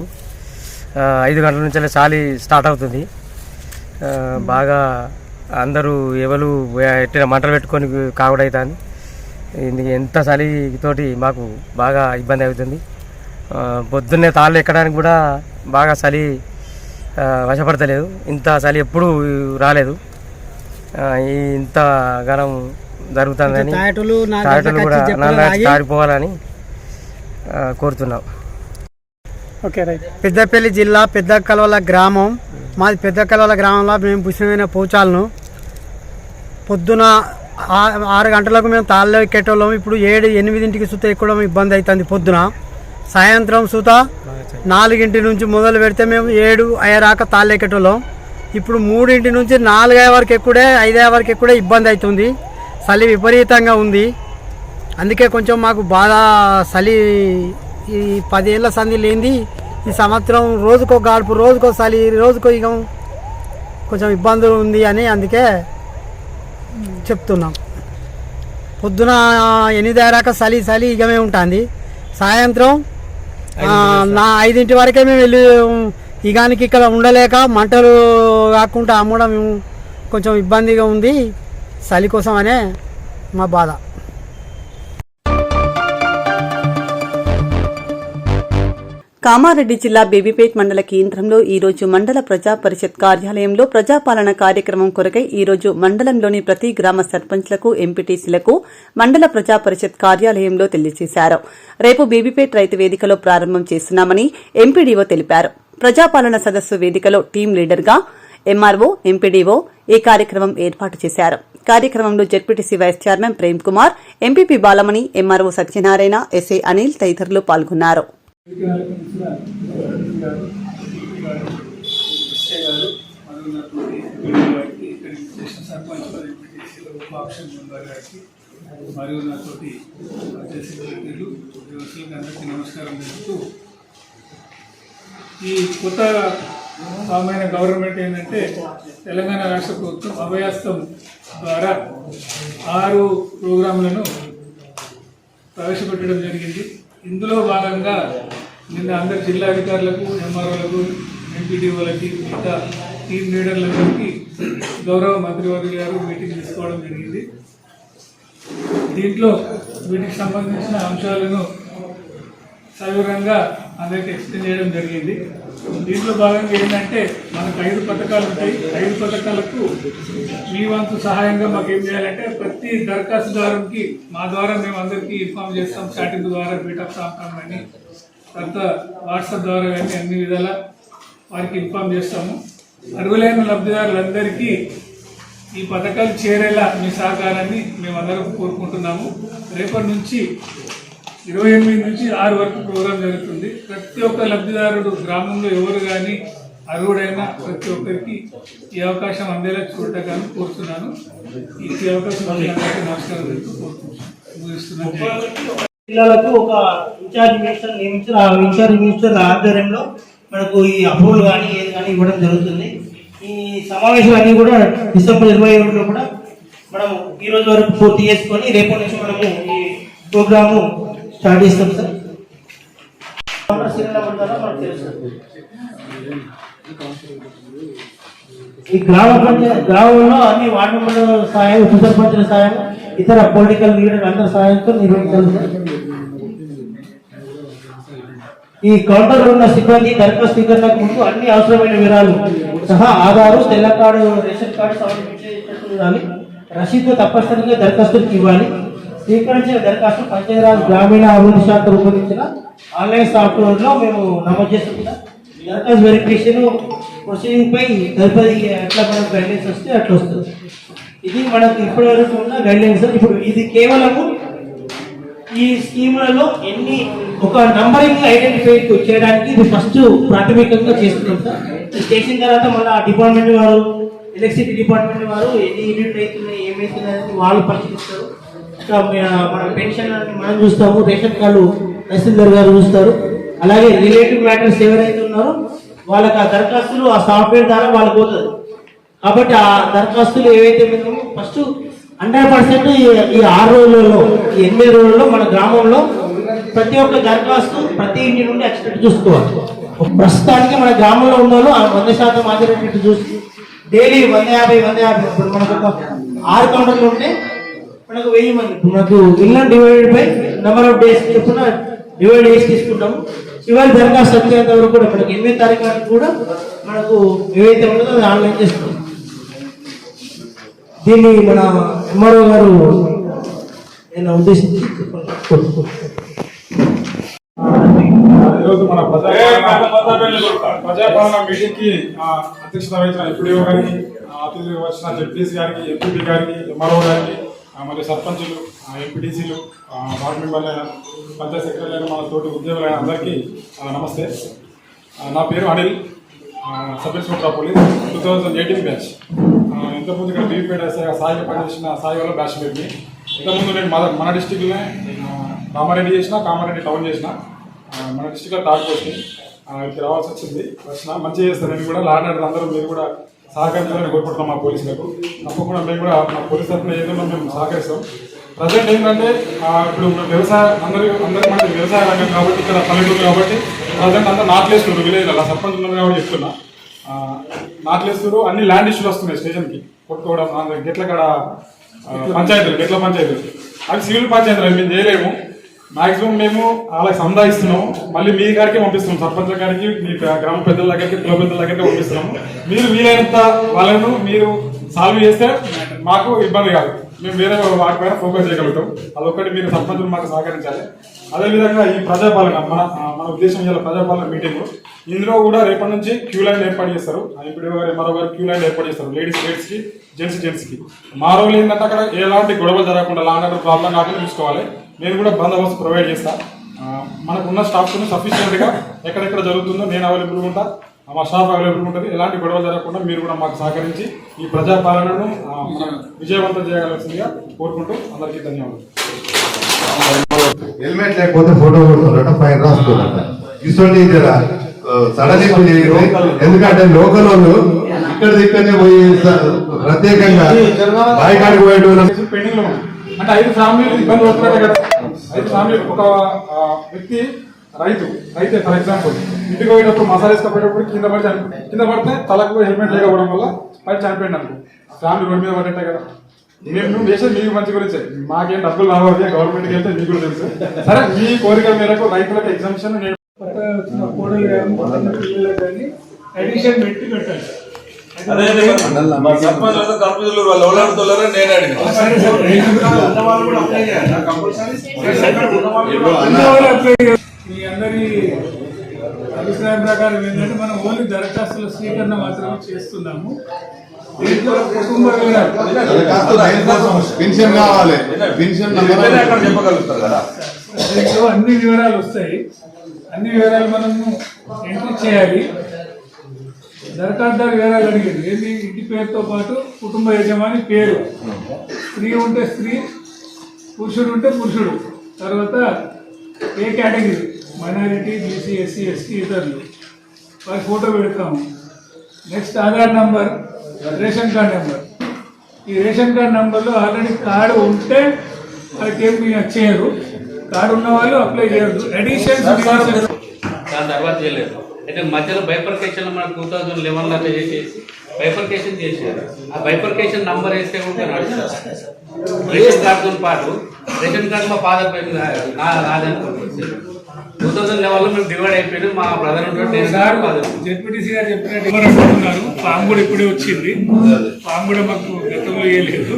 5 గంటల నుంచి చాలి స్టార్ట్ అవుతుంది. బాగా అందరూ ఎవరు ఎట్టిన మంటలు పెట్టుకొని కాగుడవుతుంది. ఎంత చలితోటి మాకు బాగా ఇబ్బంది అవుతుంది. పొద్దున్నే తాళ్ళు ఎక్కడానికి కూడా బాగా చలి వశపడతలేదు. ఇంత చలి ఎప్పుడు రాలేదు. ఇంత గనం జరుగుతుందని తాయటలు కూడా కారిపోవాలని కోరుతున్నాం. Okay right. పెద్దపల్లి జిల్లా పెద్ద కలవల గ్రామం. మాది పెద్ద కలవల గ్రామంలో మేము పుష్పమైన పోచాలను పొద్దున 6 గంటలకు మేము తాళ్ళలో ఎక్కేటోళ్ళం. ఇప్పుడు 7-8 సుత ఎక్కడం ఇబ్బంది అవుతుంది. పొద్దున సాయంత్రం సుత 4 నుంచి మొదలు పెడితే మేము 7 అయ్యేదాకా తాళ్ళు ఎక్కేటోళ్ళం. ఇప్పుడు 3 నుంచి 4 వరకు ఎక్కుడే 5 వరకు ఎక్కుడే ఇబ్బంది అవుతుంది. చలి విపరీతంగా ఉంది. అందుకే కొంచెం మాకు బాగా చలి ఈ 10 ఏళ్ళ సంధి లేనిది ఈ సంవత్సరం రోజుకో గాడుపు, రోజుకో చలి, రోజుకో ఇక కొంచెం ఇబ్బందులు ఉంది అని అందుకే చెప్తున్నాం. పొద్దున 8 దాకా చలి ఇగమే ఉంటుంది. సాయంత్రం 5 వరకే మేము వెళ్ళి ఇగానికి ఇక్కడ ఉండలేక మంటలు కాకుండా అమ్మడం కొంచెం ఇబ్బందిగా ఉంది. చలి కోసం అనే మా బాధ. కామారెడ్డి జిల్లా బేబీపేట్ మండల కేంద్రంలో ఈ రోజు మండల ప్రజా పరిషత్ కార్యాలయంలో ప్రజాపాలన కార్యక్రమం కొరకై ఈ రోజు మండలంలోని ప్రతి గ్రామ సర్పంచ్లకు, ఎంపీటీసీలకు మండల ప్రజా పరిషత్ కార్యాలయంలో తెలియజేశారు. రేపు బేబీపేట్ రైతు వేదికలో ప్రారంభం చేస్తున్నామని ఎంపీడీఓ తెలిపారు. ప్రజాపాలన సదస్సు వేదికలో టీం లీడర్గా ఎంఆర్ఓ, ఎంపీడీఓ ఈ కార్యక్రమం ఏర్పాటు చేశారు. కార్యక్రమంలో ZPTC vice chairman Prem Kumar, MPP Balamani, MRO Satyanarayana, SI Anil తదితరులు పాల్గొన్నారు. మరియు నాతోటి సెక్రటరీలు ఉద్యోగస్తులకు అందరికీ నమస్కారం చెబుతూ, ఈ కొత్త సామాన్య గవర్నమెంట్ ఏంటంటే తెలంగాణ రాష్ట్ర ప్రభుత్వం అభయాస్తం ద్వారా 6 ప్రోగ్రాంలను ప్రవేశపెట్టడం జరిగింది. ఇందులో భాగంగా నిన్న అందరి జిల్లాధికారులకు, ఎంఆర్ఓలకు, ఎంపీడీఓలకి, మిగతా టీం లీడర్లందరికీ గౌరవ మంత్రివర్యులు గారు మీటింగ్ తీసుకోవడం జరిగింది. దీంట్లో వీటికి సంబంధించిన అంశాలను సవివరంగా అందరికీ ఎక్స్ప్లెయిన్ చేయడం జరిగింది. దీంట్లో భాగంగా ఏంటంటే మనకు 5 పథకాలు ఉంటాయి. 5 పథకాలకు మీ వంతు సహాయంగా మాకు ఏం చేయాలంటే ప్రతి దరఖాస్తుదారునికి మా ద్వారా మేము అందరికీ ఇన్ఫార్మ్ చేస్తాం. చాటింగ్ ద్వారా, బీటప్ ప్రాంతం కానీ, తర్వాత వాట్సాప్ ద్వారా కానీ అన్ని విధాల వారికి ఇన్ఫార్మ్ చేస్తాము. అర్హులైన లబ్ధిదారులందరికీ ఈ పథకాలు చేరేలా మీ సహకారాన్ని మేమందరం కోరుకుంటున్నాము. రేపటి నుంచి 28 నుంచి 6 వరకు ప్రోగ్రాం జరుగుతుంది. ప్రతి ఒక్క లబ్ధిదారుడు గ్రామంలో ఎవరు కానీ అర్హుడైనా ప్రతి ఒక్కరికి ఈ అవకాశం అందేలా చూడటానికి కోరుతున్నాను. ఈ అవకాశం అందరికీ నమస్కారం ముగిస్తున్నాను. జిల్లాలకు ఒక ఇన్ఛార్జ్ మినిస్టర్ నియమించారు. ఆ ఇన్ఛార్జ్ మినిస్టర్ ఆధ్వర్యంలో మనకు ఈ అప్రూవల్ కానీ ఏది కానీ ఇవ్వడం జరుగుతుంది. ఈ సమావేశాలన్నీ కూడా డిసెంబర్ 27లో కూడా మనం ఈ రోజు వరకు పూర్తి చేసుకొని రేపటి నుంచి మనము ఈ ప్రోగ్రాము స్టార్ట్ చేస్తాం సార్. మనకు తెలుసు ఈ గ్రామంలో అన్ని వార్డు మెంబర్ల సహాయం, ఉప సర్పంచుల సహాయం, ఇతర పొలిటికల్ లీడర్ అందరి సహాయంతో నిర్వహించాలి. ఈ కౌంటర్ ఉన్న సిబ్బంది దరఖాస్తు స్వీకరణకు ముందు అన్ని అవసరమైన వివరాలు సహా ఆధారు, తెల్ల కార్డు, రేషన్ కార్డు సమర్పించాలి. రసీదు తప్పనిసరిగా దరఖాస్తులకు ఇవ్వాలి. స్వీకరించిన దరఖాస్తు పంచాయతీరాజ్ గ్రామీణ అభివృద్ధి శాఖ రూపొందించిన ఆన్లైన్ సాఫ్ట్వేర్లో మేము నమోదు చేస్తున్నాం. దరఖాస్తు వెరిఫికేషన్ ప్రొసీడింగ్ పై తదుపరి ఎట్లా మనకు గైడ్లైన్స్ వస్తే అట్లా వస్తుంది. ఇది మనకు ఇప్పటివరకు ఉన్న గైడ్లైన్స్. ఇప్పుడు ఇది కేవలము ఈ స్కీములలో ఎన్ని ఒక నంబరింగ్ ఐడెంటిఫై చేయడానికి ఇది ఫస్ట్ ప్రాథమికంగా చేస్తున్నాం సార్. చేసిన తర్వాత మళ్ళీ ఆ డిపార్ట్మెంట్ వారు, ఎలక్ట్రిసిటీ డిపార్ట్మెంట్ వారు ఎన్ని యూనిట్ అవుతున్నాయి, ఏమవుతున్నాయని వాళ్ళు పరిశీలిస్తారు. మన పెన్షన్ మనం చూస్తాము, రేషన్ కార్డు తహసీల్దార్ గారు చూస్తారు. అలాగే రిలేటివ్ మ్యాటర్స్ ఎవరైతే ఉన్నారో వాళ్ళకి ఆ దరఖాస్తులు ఆ సాఫ్ట్వేర్ ద్వారా వాళ్ళకి పోతుంది. కాబట్టి ఆ దరఖాస్తులు ఏవైతే మేము ఫస్ట్ 100% ఈ 6 రోజులలో, ఈ 8 రోజులలో మన గ్రామంలో ప్రతి ఒక్క దరఖాస్తు ప్రతి ఇంటి నుండి ఎక్స్పెక్ట్ చూసుకోవాలి. ప్రస్తుతానికి మన గ్రామంలో ఉన్న వాళ్ళు 100% హాజరయ్యేటట్టు చూసి డైలీ 150 ఇప్పుడు మనకు ఒక 6 కౌంటర్లు ఉంటే మనకు 1000 మంది మనకు ఇల్లు divided by number of days చెప్పున డివైడ్ చేసి తీసుకుంటాము. చివరి దరఖాస్తు వచ్చేంత వరకు కూడా మనకు 8వ తారీఖు వరకు కూడా మనకు ఏవైతే ఉంటుందో అది ఆన్లైన్ చేస్తాం. దీన్ని మన ఎంఆర్ఓ గారు నేను ఉద్దేశించి ఈరోజు మన ప్రజాపాలన మీటింగ్ కి అధ్యక్షత వహించిన ఎంపీడీఓ గారికి, అతిథులుగా వచ్చిన జడ్పీసీ గారికి, ఎంపీపీ గారికి, ఎంఆర్ఓ గారికి, మరియు సర్పంచులు, ఎంపీటీసీలు, వార్డు మెంబర్లైన, పంచాయత్ సెక్రటరీలైన, మన తోటి ఉద్యోగులైన అందరికీ నమస్తే. నా పేరు Anil, sub inspector police, 2018 batch. ఇంతకుముందు ఇక్కడ బీపీపేట సాయిగా పనిచేసిన సాయి వల్ల బ్యాచ్ పేరుని. ఇంతకుముందు నేను మన డిస్టిక్లోనే రామారెడ్డి చేసిన, కామారెడ్డి టౌన్ చేసిన. మన డిస్టిక్లో టాప్ పోస్టింగ్ ఇక్కడ రావాల్సి వచ్చింది. మంచిగా చేస్తారు. నేను కూడా లాండ్ ఆర్డర్ అందరూ మీరు కూడా సహకరించాలని కోరుకుంటున్నాం మా పోలీసులకు. తప్పకుండా మేము కూడా మా పోలీస్ తరఫున ఏదైనా మేము సహకరిస్తాం. ప్రజెంట్ ఏంటంటే ఇప్పుడు అందరి మనకి వ్యవసాయ రంగం కాబట్టి, ఇక్కడ పల్లెటూరు కాబట్టి ప్రజెంట్ అంతా నాట్లేస్తున్నారు విలేజ్. అలా సర్పంచ్ ఉన్నారు కాబట్టి చెప్తున్నా, నాట్లేస్తున్నారు. అన్ని ల్యాండ్ ఇష్యూలు వస్తున్నాయి స్టేషన్కి కొట్టుకోవడం, గెట్ల కాడ పంచాయతీలు, గెట్ల పంచాయతీలు. అవి సివిల్ పంచాయతీలు మేము చేయలేము. మాక్సిమం మేము వాళ్ళకి సందాయిస్తున్నాము. మళ్ళీ మీ గారికి పంపిస్తున్నాం, సర్పంచ్ గారికి, మీ గ్రామ పెద్దల దగ్గరికి, కుల పెద్దల దగ్గరికి పంపిస్తున్నాము. మీరు వీలైనంత వాళ్ళను మీరు సాల్వ్ చేస్తే మాకు ఇబ్బంది కాదు. మేము వేరే వాటిపైన ఫోకస్ చేయగలుగుతాం. అదొక్కటి మీరు సర్పంచులు మాకు సహకరించాలి. అదేవిధంగా ఈ ప్రజాపాలన మన ఉద్దేశం ఇవాళ ప్రజాపాలన మీటింగ్. ఇందులో కూడా రేపటి నుంచి క్యూ లైన్ ఏర్పాటు చేస్తారు. ఎంపీడీఓ గారు, ఎంఆర్ఓ గారు క్యూ లైన్ ఏర్పాటు చేస్తారు. లేడీస్కి, జెంట్స్కి. మా రోజులు ఏంటంటే అక్కడ ఎలాంటి గొడవలు జరగకుండా, లాండ్ ఆర్డర్ ప్రాబ్లం కాకుండా చూసుకోవాలి. నేను కూడా బందోబస్తు ప్రొవైడ్ చేస్తాను. మనకున్న స్టాఫ్తో సఫిషియెంట్గా ఎక్కడెక్కడ జరుగుతుందో నేను అవైలబుల్గా ఉంటా, మా స్టాఫ్ అవైలబుల్గా ఉంటుంది. ఎలాంటి గొడవలు జరగకుండా మీరు కూడా మాకు సహకరించి ఈ ప్రజాపాలనను విజయవంతం చేయగలసిందిగా కోరుకుంటూ అందరికీ ధన్యవాదాలు. హెల్మెట్ లేకపోతే ఫోటో కొడుతున్నట్టు పైన రాస్తున్నట్ట ఇటువంటి సడలింపు చేయరు. ఎందుకంటే లోకల్ వాళ్ళు ఇక్కడనే పోయి ప్రత్యేకంగా బాయికాడికి పోయేటోళ్ళు పెండింగ్ లో అంటే 5 ఫ్యామిలీలు ఇబ్బంది పడుతున్నారు కదా. 5 ఫ్యామిలీలు, ఒక వ్యక్తి రైతే ఫర్ ఎగ్జాంపుల్ ఇంటికి పోయేటప్పుడు మసాలా వేసుకపోయేటప్పుడు కింద పడితే తలకు హెల్మెట్ లేకపోవడం వల్ల పైన చనిపోయింది అనుకో, ఫ్యామిలీ రోడ్డు మీద పడ్డట్టే కదా. మేము చేసేది మీకు మంచి గురించే, మాకేం డబ్బులు రావాలి, గవర్నమెంట్కి వెళ్తే మీకు కూడా తెలుసు. సరే, మీ కోరికల మేరకు రైతులకు ఎగ్జామ్షన్ వచ్చిన కోడలు కానీ పిల్లలకు కానీ అడిషన్ పెట్టి పెట్టాలి. మీ అందరి అభిప్రాయం ప్రకారం ఏంటంటే మనం ఓన్లీ దరఖాస్తుల స్వీకరణ మాత్రమే చేస్తున్నాము. దీంట్లో కుటుంబ దీంట్లో అన్ని వివరాలు వస్తాయి. అన్ని వివరాలు మనము ఎంట్రీ చేయాలి. దరఖాస్తుదారు వివరాలు అడిగింది ఏంటి, ఇంటి పేరుతో పాటు కుటుంబ యజమాని పేరు, స్త్రీ ఉంటే స్త్రీ, పురుషుడు ఉంటే పురుషుడు, తర్వాత ఏ category, minority, BC, SC, ST, ఇతరులు, వారి ఫోటో పెడతాము. Next Aadhaar number, ration card number. ఈ రేషన్ కార్డ్ నెంబర్లో ఆల్రెడీ కార్డు ఉంటే వాళ్ళకి ఏం చేయరు, కార్డు ఉన్న వాళ్ళు అప్లై చేయరు. అడిషన్స్ దాని తర్వాత చేయలేదు. అయితే మధ్యలో బైఫర్కేషన్ మనకు 2011 అట్లా చేసేసి బైఫర్కేషన్ చేశారు. ఆ బైఫర్కేషన్ నంబర్ వేస్తే కూడా నడుస్తారు. రేషన్ కార్డుతో పాటు రేషన్ కార్డు మా ఫాదర్ పైన నాదనుకుంటుంది. 2011లో మేము డివైడ్ అయిపోయాడు. మా బ్రదర్ జెడ్పీటీసీ గారు చెప్పినట్టు అంటున్నారు. ఫామ్ కూడా ఇప్పుడే వచ్చింది. ఫామ్ కూడా మాకు గతంలో వేయలేదు.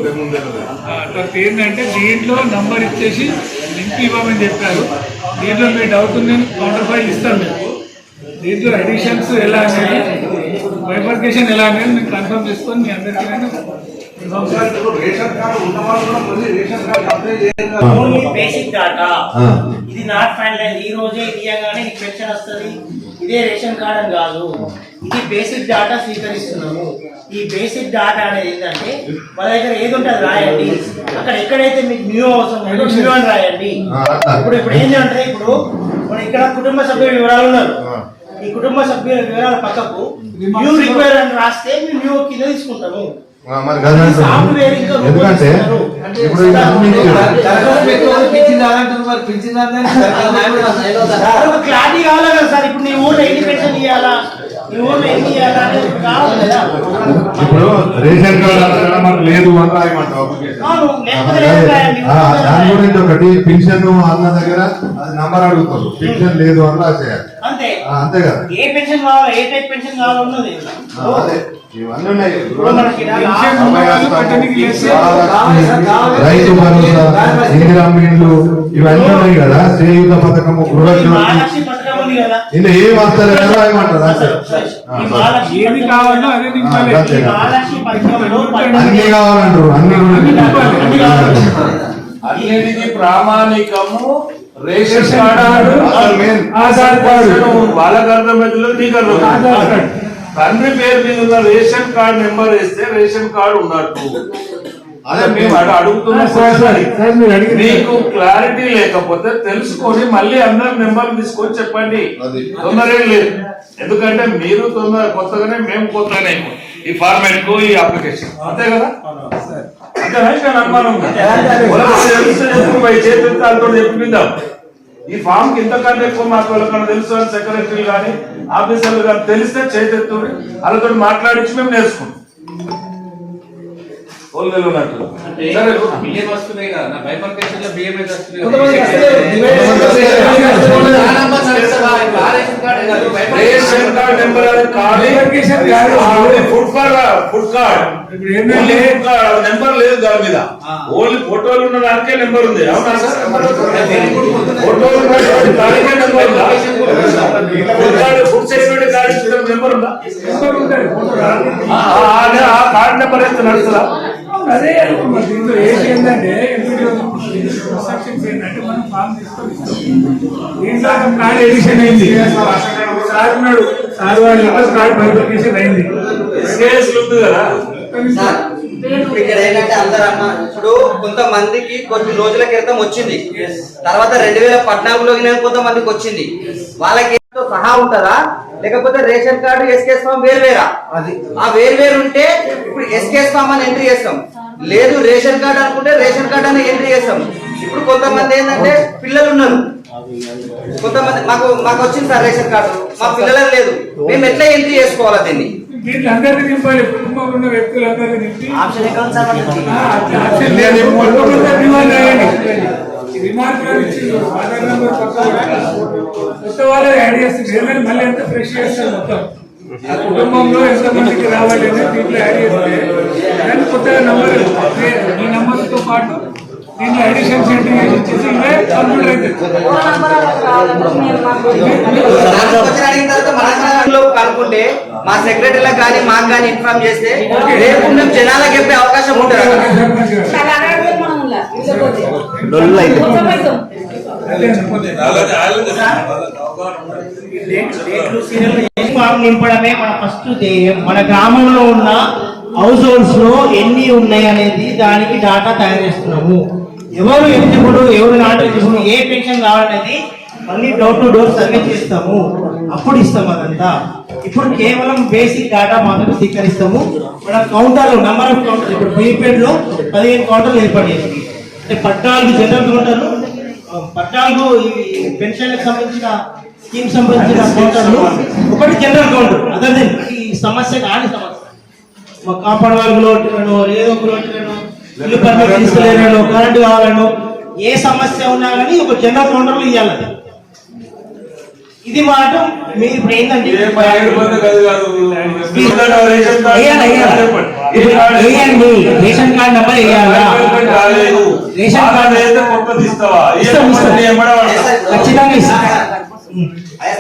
తర్వాత ఏంటంటే దీంట్లో నంబర్ ఇచ్చేసి లింక్ ఇవ్వమని చెప్పారు. దీంట్లో మీ డౌట్ నేను కౌంటర్ ఫైల్ ఇస్తాను మీకు. దీంట్లో అడిషన్స్ ఎలా అనేది, బైఫర్కేషన్ ఎలా అనేది మీకు కన్ఫర్మ్ చేసుకొని మీ అందరికీ నేను బేసిక్ డాటా. ఇది నాట్ ఫైనల్. ఈ రోజే ఇవ్వగానే నీకు పెన్షన్ వస్తుంది, ఇదే రేషన్ కార్డ్ అని కాదు. ఇది బేసిక్ డాటా స్వీకరిస్తున్నాము. ఈ బేసిక్ డాటా అనేది ఏంటంటే మన దగ్గర ఏది ఉంటుంది రాయండి. అక్కడ ఎక్కడైతే మీకు న్యూ అవసరం ఉందో న్యూ అని రాయండి. ఇప్పుడు ఏంటంటే ఇప్పుడు మన ఇక్కడ కుటుంబ సభ్యుల వివరాలు ఉన్నారు. ఈ కుటుంబ సభ్యుల వివరాల పక్కకు న్యూ రిక్వైర్ అని రాస్తే మేము న్యూ కింద తీసుకుంటాము. మరి కదా ఎందుకంటే ఇప్పుడు క్లారిటీ కావాలి కదా సార్. ఇప్పుడు నీ ఊళ్ళో ఎన్ని పెన్షన్ ఇవ్వాలా, నీ ఊళ్ళో ఎన్ని ఇవ్వాలా అనేది కావాలి కదా. ఇప్పుడు రేషన్ కార్డు మనకు లేదు అని రాయమంటావు. దాని గురించి ఒకటి పెన్షన్ అన్న దగ్గర అది నంబర్ అడుగుతారు, పెన్షన్ లేదు అని రాసేయాలి. అంతే కదా. ఏ పెన్షన్ కావాలి, ఏ టైప్ పెన్షన్ కావాలి ఉన్నది. అదే ఇవన్నీ ఉన్నాయి. రైతు రైతు భరోసా, ఇందిరమ్మ ఇండ్లు ఇవన్నీ ఉన్నాయి కదా. చేయూత పథకము, గృహజ్యోతి ఇలా ఏం వస్తారు కదా రాయమంటారు. ఏది కావాలో అదే అన్ని కావాలంటారు. అన్నిటికీ ప్రామాణికము రేషన్ కార్డు, ఆధార్ కార్డు. వాళ్ళకి అర్థమవుతుంది, నీకు అర్థం. తండ్రి పేరు మీద ఉన్న రేషన్ కార్డు నెంబర్ వేస్తే రేషన్ కార్డు ఉన్నట్టు. అదే మేము అడుగుతున్నాం. మీకు క్లారిటీ లేకపోతే తెలుసుకొని మళ్ళీ అందరి నెంబర్ తీసుకొని చెప్పండి. తొందరేం లేదు, ఎందుకంటే మీరు తొందర కొత్తగానే మేము కొత్తగానే ఈ ఫార్మాట్ కు ఈ అప్లికేషన్ అంతే కదా. అంతేనా అనుమానం చేతితో చెప్పిందాం. ఈ ఫామ్ కి ఇంతకంటే ఎక్కువ మాకు వాళ్ళకన్నా తెలుసు అని సెక్రటరీ కానీ ఆఫీసర్లు కానీ తెలిస్తే చేతెత్తు వాళ్ళతో మాట్లాడించి మేము నేర్చుకుంటాం. Ration card number food card number లేదు దాని మీద. ఓన్లీ ఫోటోలు ఉన్న దానికే నెంబర్ ఉంది. అవునా సార్? ఫోటోలు ఉన్న దానికే నెంబర్ ఉందా? ఫుడ్ సెక్యూరిటీ కార్డు నెంబర్ ఉందా? ఆ కార్డు నెంబర్ అయితే నడుస్తుందా? అదే దీంట్లో ఏంటి ఏంటంటే ఇన్స్ట్రక్షన్స్ ఏంటంటే మనం ఫామ్ తీసుకొని దీంట్లో కార్డ్ ఎడిషన్ అయింది. సార్ ఉన్నాడు, సార్ వాళ్ళ కార్డ్ బైఫర్కేషన్ అయింది. ఇక్కడ ఏంటంటే అందరూ అమ్మ ఇప్పుడు కొంతమందికి కొద్ది రోజుల క్రితం వచ్చింది, తర్వాత 2014లో కొంతమందికి వచ్చింది. వాళ్ళకి సహా ఉంటుందా లేకపోతే రేషన్ కార్డు ఎస్కేస్ ఫామ్ వేరువేరా? ఆ వేరువేరు ఉంటే ఇప్పుడు ఎస్కేస్ ఫామ్ అని ఎంట్రీ చేస్తాం, లేదు రేషన్ కార్డు అనుకుంటే రేషన్ కార్డు అని ఎంట్రీ చేస్తాం. ఇప్పుడు కొంతమంది ఏంటంటే పిల్లలు ఉన్నారు, కొంతమంది మాకు వచ్చింది సార్ రేషన్ కార్డు, మా పిల్లలకు లేదు, మేము ఎట్లా ఎంట్రీ చేసుకోవాలా దీన్ని? దీంట్లో అందరినీ నింపాలి, కుటుంబంలో ఉన్న వ్యక్తులందరినీ నింపి రిమార్కులు ఇచ్చింది. ఆధార్ నెంబర్ కొత్త వాళ్ళు యాడ్ చేస్తుంది, మళ్ళీ ఎంత ఫ్రెష్ చేస్తారు మొత్తం. ఆ కుటుంబంలో ఎంత మందికి రావాలి అనేది దీంట్లో యాడ్ చేస్తే దాన్ని కొత్తగా నంబర్ ఈ నంబర్తో పాటు దీంట్లో అడిషన్స్ ఎంట్రీ చేసి ఇచ్చేసి ఇవే కంప్యూటర్ అయితే అనుకుంటే మా సెక్రటరీలకు కానీ మాకు కానీ ఇన్ఫార్మ్ చేస్తే రేపు మేము జనాలకు చెప్పే అవకాశం ఉంటుంది. నింపడమే మన ఫస్ట్ ధ్యేయం. మన గ్రామంలో ఉన్న హౌస్ హోల్డ్స్ లో ఎన్ని ఉన్నాయి అనేది దానికి డాటా తయారు చేస్తున్నాము. ఎవరు ఎలిజిబుల్, ఎవరు నాట్ ఎలిజిబుల్, ఏ పెన్షన్ కావాలనేది మళ్ళీ డోర్ టు డోర్ సర్వే చేస్తాము, అప్పుడు ఇస్తాం అదంతా. ఇప్పుడు కేవలం బేసిక్ డేటా మాత్రమే స్వీకరిస్తాము. మన కౌంటర్లు నంబర్ ఆఫ్ కౌంటర్లు ఇప్పుడు ప్రీపెయిడ్ లో 15 కౌంటర్లు ఏర్పడేది. అంటే 14 జనరల్ కౌంటర్లు, 14 పెన్షన్లకు సంబంధించిన స్కీమ్ సంబంధించిన కౌంటర్లు, ఒకటి జనరల్ కౌంటర్. అదే ఈ సమస్య కాని సమస్య కాంపౌండ్ వాళ్ళకు లోటులను, ఏదో ఒక లోటులను, ఇల్లు పర్మిట్ తీసుకోలేను, కరెంట్ కావాలను, ఏ సమస్య ఉన్నా కానీ ఒక జనరల్ కౌంటర్లు ఇవ్వాలి. ఇది మాట మీరు ఇప్పుడు ఏంటంటే రేషన్ కార్డు నెంబర్ వేయాలా, రేషన్ కార్డు ఖచ్చితంగా ఇస్తాం.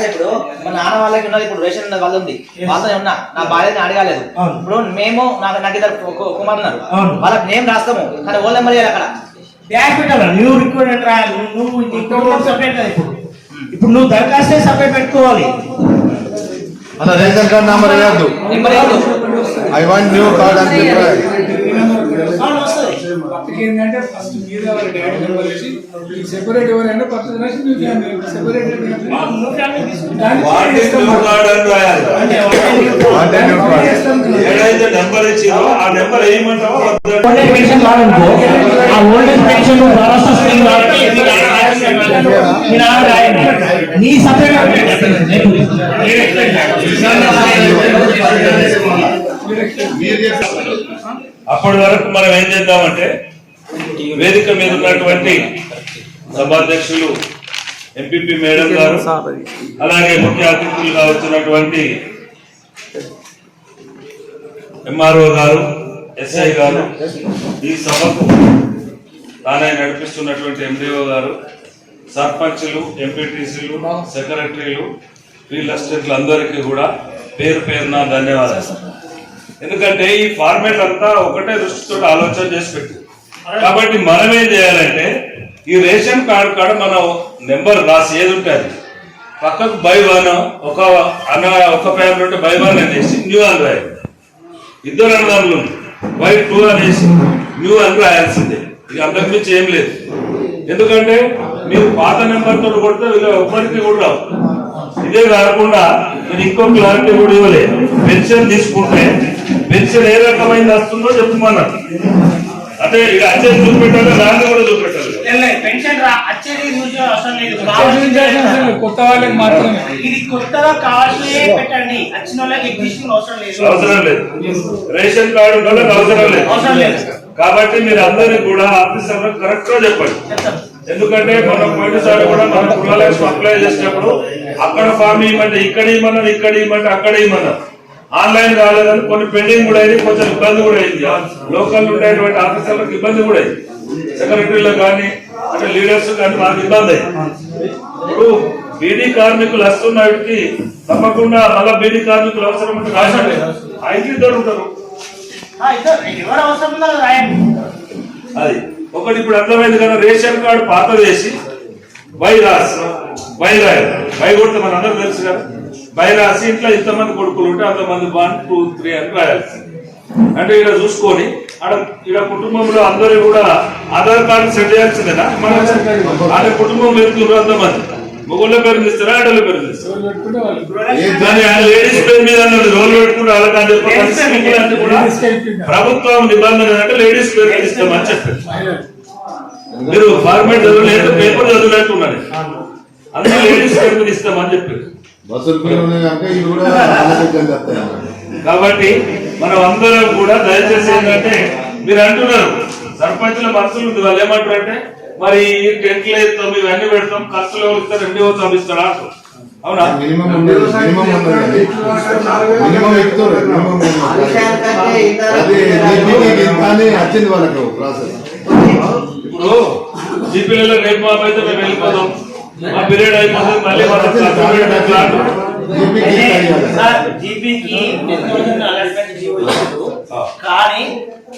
ఇప్పుడు మా నాన్న వాళ్ళకి ఉన్నది, ఇప్పుడు రేషన్ వాళ్ళు ఉంది, వాళ్ళతో ఉన్నా నా భార్యని అడగాలేదు. ఇప్పుడు మేము నాకు ఇద్దరు కుమార్ ఉన్నారు, వాళ్ళకి నేమ్ రాస్తాము కానీ ఓల్ నెంబర్ చేయాలి. అక్కడ బ్యాక్ పెట్టాలి, నువ్వు రిక్రూట్మెంట్ రాయాలి, నువ్వు సపరేట్ కదా. ఇప్పుడు నువ్వు దరఖాస్తే సపరేట్ పెట్టుకోవాలి. అలా రేషన్ కార్డ్ నెంబర్ వేయద్దు, ఐ వాంట్ న్యూ కార్డ్ అని చెప్పాలి. పక్కకి ఏంటంటే ఫస్ట్ మీద వాళ్ళ డాడీ నెంబర్ ఇచ్చి సెపరేట్ ఎవరైనా పక్కన రాసి న్యూ ఫ్యామిలీ సెపరేట్ ఏదైతే నెంబర్ ఇచ్చిందో ఆ నెంబర్ ఏమంటావో ఆ ఓల్డేజ్ పెన్షన్ రాష్ట్ర స్కీమ్ నీ సపరేట్ అప్పటి వరకు మనం ఏం చేద్దామంటే వేదిక మీద ఉన్నటువంటి సభాధ్యక్షులు ఎంపీపీ మేడం గారు, అలాగే ముఖ్య అతిథులుగా వచ్చినటువంటి ఎంఆర్ఓ గారు, ఎస్ఐ గారు, ఈ సభకు తానే నడిపిస్తున్నటువంటి ఎండిఓ గారు, సర్పంచులు, ఎంపీటీసీలు, సెక్రటరీలు, ఫీల్డ్ అసిస్టెంట్లు అందరికీ కూడా పేరు పేరున ధన్యవాదాలు. ఎందుకంటే ఈ ఫార్మేట్ అంతా ఒకటే దృష్టితో ఆలోచన చేసి పెట్టి, కాబట్టి మనం ఏం చేయాలంటే ఈ రేషన్ కార్డు కాడ మనం నెంబర్ రాసి ఏది ఉంటుంది పక్కకు బై వన్, ఒక ఫ్యామిలీ ఉంటే బై వన్ అనేసి న్యూ అని రాయాలి. ఇద్దరు అన్నదమ్ములు బై టూ అనేసి న్యూ అని రాయాల్సిందే. ఇక అంతకు మించి ఏం లేదు. ఎందుకంటే మీరు పాత నెంబర్ తోటి కొడితే వీళ్ళు ఎప్పటికీ కూడా రావు. ఇదే కాకుండా మీరు ఇంకో క్లారిటీ కూడా ఇవ్వలేదు. పెన్షన్ తీసుకుంటే పెన్షన్ ఏ రకమైంది వస్తుందో చెప్పమన్నారు. అంటే ఇక అచ్చేది చూపెట్టాలి, రాని కూడా చూపెట్టాలి. కొత్త వాళ్ళకి మాత్రమే ఇది కొత్తగా కావాల్సి పెట్టండి, వచ్చిన వాళ్ళకి ఎగ్జిస్టింగ్ అవసరం లేదు. రేషన్ కార్డు వాళ్ళకి అవసరం లేదు. కాబట్టి మీరు అందరినీ కూడా ఆఫీసర్లకు కరెక్ట్ గా చెప్పండి. ఎందుకంటే మనం పోయినసారి కూడా మన గృహలక్ష్మి అప్లై చేసినప్పుడు అక్కడ ఫామ్ ఇవ్వమంటే ఇక్కడ ఇవ్వమన్నారు, ఇక్కడ ఇవ్వమంటే అక్కడ ఇవ్వమన్నారు. ఆన్లైన్ కాలేదని కొన్ని పెండింగ్ కూడా అయింది, కొంచెం ఇబ్బంది కూడా అయింది. లోకల్ ఉండేటువంటి ఆఫీసర్లకు ఇబ్బంది కూడా అయింది, సెక్రటరీలకు కానీ అంటే లీడర్స్ కానీ మాకు ఇబ్బంది అయింది. ఇప్పుడు బీడీ కార్మికులు వస్తున్నకి తప్పకుండా మళ్ళా బీడీ కార్మికులు అవసరం ఉంటే రాశారు, ఆ ఇంటి ఇద్దరు ఉంటారు. అది ఒకటి ఇప్పుడు అర్థమైంది కదా. రేషన్ కార్డు పాత వేసి బై రాసి బై రాయాలి. బై కొడితే మన అందరూ తెలుసు కదా. బై రాసి ఇంట్లో ఇంతమంది కొడుకులు ఉంటే అంతమంది 1, 2, 3 అని రాయాల్సి. అంటే ఇక్కడ చూసుకొని ఇక్కడ కుటుంబంలో అందరూ కూడా ఆధార్ కార్డు సెట్ చేయాల్సిందేనా? మన అంటే కుటుంబంలో ఎత్తున్నారు అంతమంది. మొగోళ్ళ పేరు ఇస్తారా, ఆడోళ్ళ పేరు ఇస్తారా? లేడీస్ పేరు మీద రోల్ పెట్టుకుంటే అలాగని చెప్పి కూడా ప్రభుత్వం నిబంధన అంటే లేడీస్ పేరు ఇస్తామని చెప్పారు. మీరు ఫార్మేట్ చదవలేదు, పేపర్ చదివినట్టు ఉన్నది. అందుకే లేడీస్ పేరు మీద ఇస్తామని చెప్పారు. కాబట్టి మనం అందరం కూడా దయచేసి ఏంటంటే మీరు అంటున్నారు సర్పంచుల మనసులు ఉంది. వాళ్ళు ఏమంటారు అంటే మరి టెంట్లు వేస్తాం, ఇవన్నీ పెడతాం, ఖర్చులు ఎవరు ఇస్తారు, ఎండిఓ పంపిస్తారా అంటారు. అవునా? ఇప్పుడు జీపీలలో రేపు మాపు అయితే మేము వెళ్ళిపోతాం, మా పీరియడ్ అయిపోతుంది, మళ్ళీ కానీ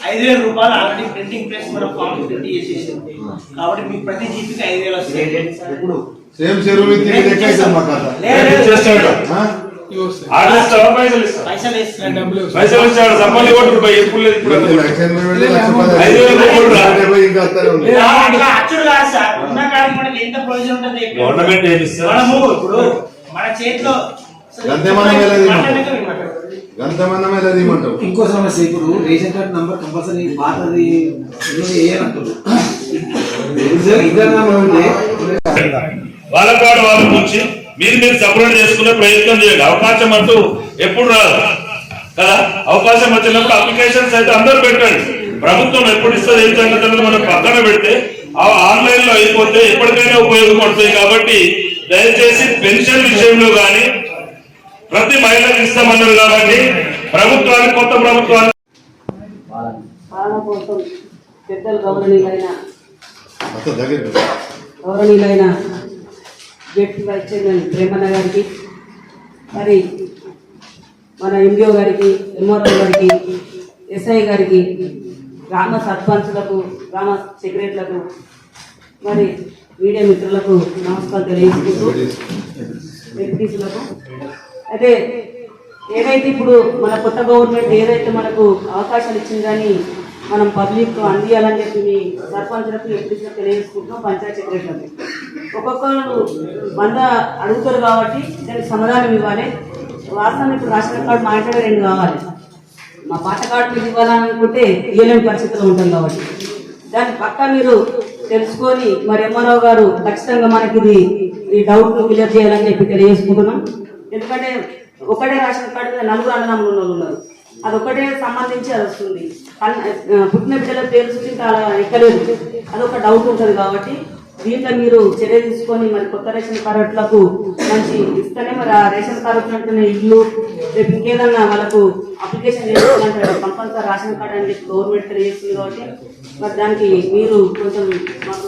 5,000 రూపాయలు ఆల్రెడీ ప్రింటింగ్ ప్రెస్ మన ఫామ్ ప్రింట్ చేసేసింది. కాబట్టి మీకు ప్రతి జీపీకి 5,000 వస్తాయి. పైసలు ఇస్తాడు సంబంధి కొట్టు ఎప్పుడు లేదు. ఇప్పుడు గవర్నమెంట్ ఏమి ఇస్తారు? ఇప్పుడు మన చేతిలో ఇంకో సమస్య, ఇప్పుడు రేషన్ కార్డు నంబర్ కంపల్సరీ పాతది వాళ్ళ కార్డు వాళ్ళ నుంచి మీరు సపరేట్ చేసుకునే ప్రయత్నం చేయండి. అవకాశం అంటూ ఎప్పుడు రాదు కదా. అవకాశం వచ్చినప్పుడు అప్లికేషన్స్ అయితే అందరూ పెట్టండి. ప్రభుత్వం ఎప్పుడు ఇస్తుంది ఏం సంగతి మనం పక్కన పెడితే ఆన్లైన్ లో అయిపోతే ఎప్పటికైనా ఉపయోగపడుతుంది. కాబట్టి దయచేసి పెన్షన్ విషయంలో కానీ ప్రతి మహిళకు ఇస్తామన్నారు. కాబట్టి ప్రభుత్వానికి, కొత్త ప్రభుత్వానికి పాలన కోసం పెద్దలు గౌరవనీయులైన జెడ్పీ వైస్ చైర్మన్ ప్రేమన్న గారికి, మరి మన ఎండిఓ గారికి, ఎంఆర్ఓ గారికి, ఎస్ఐ గారికి, గ్రామ సర్పంచులకు, గ్రామ సెక్రటరీలకు, మరి మీడియా మిత్రులకు నమస్కారం తెలియజేసుకుంటూ ఎంపీటీసీలకు అయితే ఏదైతే ఇప్పుడు మన కొత్త గవర్నమెంట్ ఏదైతే మనకు అవకాశాలు ఇచ్చింది కానీ మనం పబ్లిక్ అందియాలని చెప్పి మీ సర్పంచులకు ఎప్పుడు తెలియజేసుకుంటున్నాం. పంచాయతీ సెక్రటరీ ఒక్కొక్కరు 100 అడుగుతారు కాబట్టి దానికి సమాధానం ఇవ్వాలి. వాస్తవం ఇప్పుడు రేషన్ కార్డు మా ఇంట్లో 2 కావాలి. మా పాత కార్డు మీరు ఇవ్వాలనుకుంటే ఇవ్వలేని పరిస్థితుల్లో ఉంటాం కాబట్టి దాన్ని పక్కా మీరు తెలుసుకొని మరి ఎంఆర్ఓ గారు ఖచ్చితంగా మనకి ఈ డౌట్ క్లియర్ చేయాలని చెప్పి తెలియజేసుకుంటున్నాం. ఎందుకంటే ఒకటే రేషన్ కార్డు మీద 4 అన్నదమ్ములు ఉన్నారు. అది ఒకటే సంబంధించి అది వస్తుంది. పుట్టిన బిడ్డల పేరు చూసి అలా ఎక్కలేదు, అదొక డౌట్ ఉంటుంది. కాబట్టి దీంట్లో మీరు చర్య తీసుకొని మరి కొత్త రేషన్ కార్డులకు మంచి ఇస్తేనే మరి ఆ రేషన్ కార్డు వచ్చినట్టున్న ఇల్లు రేపు ఇంకేదన్నా వాళ్ళకు అప్లికేషన్ చేసుకోవాలంటే కంపల్సరీ రేషన్ కార్డు అని చెప్పి గవర్నమెంట్ తెలియజేస్తుంది. కాబట్టి మరి దానికి మీరు కొంచెం మాకు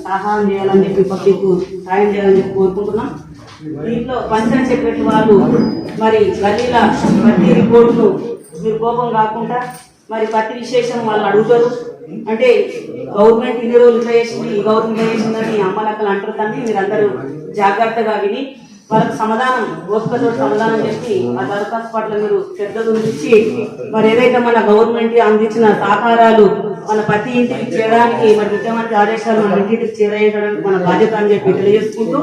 సహాయం చేయాలని చెప్పి పబ్లిక్ సాయం చేయాలని చెప్పి కోరుకుంటున్నాం. దీంట్లో పంచాయతీ సెక్రటరీ వాళ్ళు మరి గల్లీల ప్రతి రిపోర్టును మీరు కోపం కాకుండా మరి ప్రతి విశేషం వాళ్ళు అడుగుతారు. అంటే గవర్నమెంట్ ఇన్ని రోజులు ఇట్లా చేసింది, ఈ గవర్నమెంట్ చేసిందని అమ్మలక్కలు అంటారు. కానీ మీరు అందరూ జాగ్రత్తగా విని వాళ్ళకి సమాధానం ఓపికతో సమాధానం చెప్పి ఆ దరఖాస్తు పట్ల మీరు శ్రద్ధ చూపించి మరి ఏదైతే మన గవర్నమెంట్ అందించిన సహకారాలు మన ప్రతి ఇంటికి చేరడానికి మరి ముఖ్యమంత్రి ఆదేశాలు మన ఇంటికి చేరవేయడానికి మన బాధ్యత అని చెప్పి తెలియజేసుకుంటూ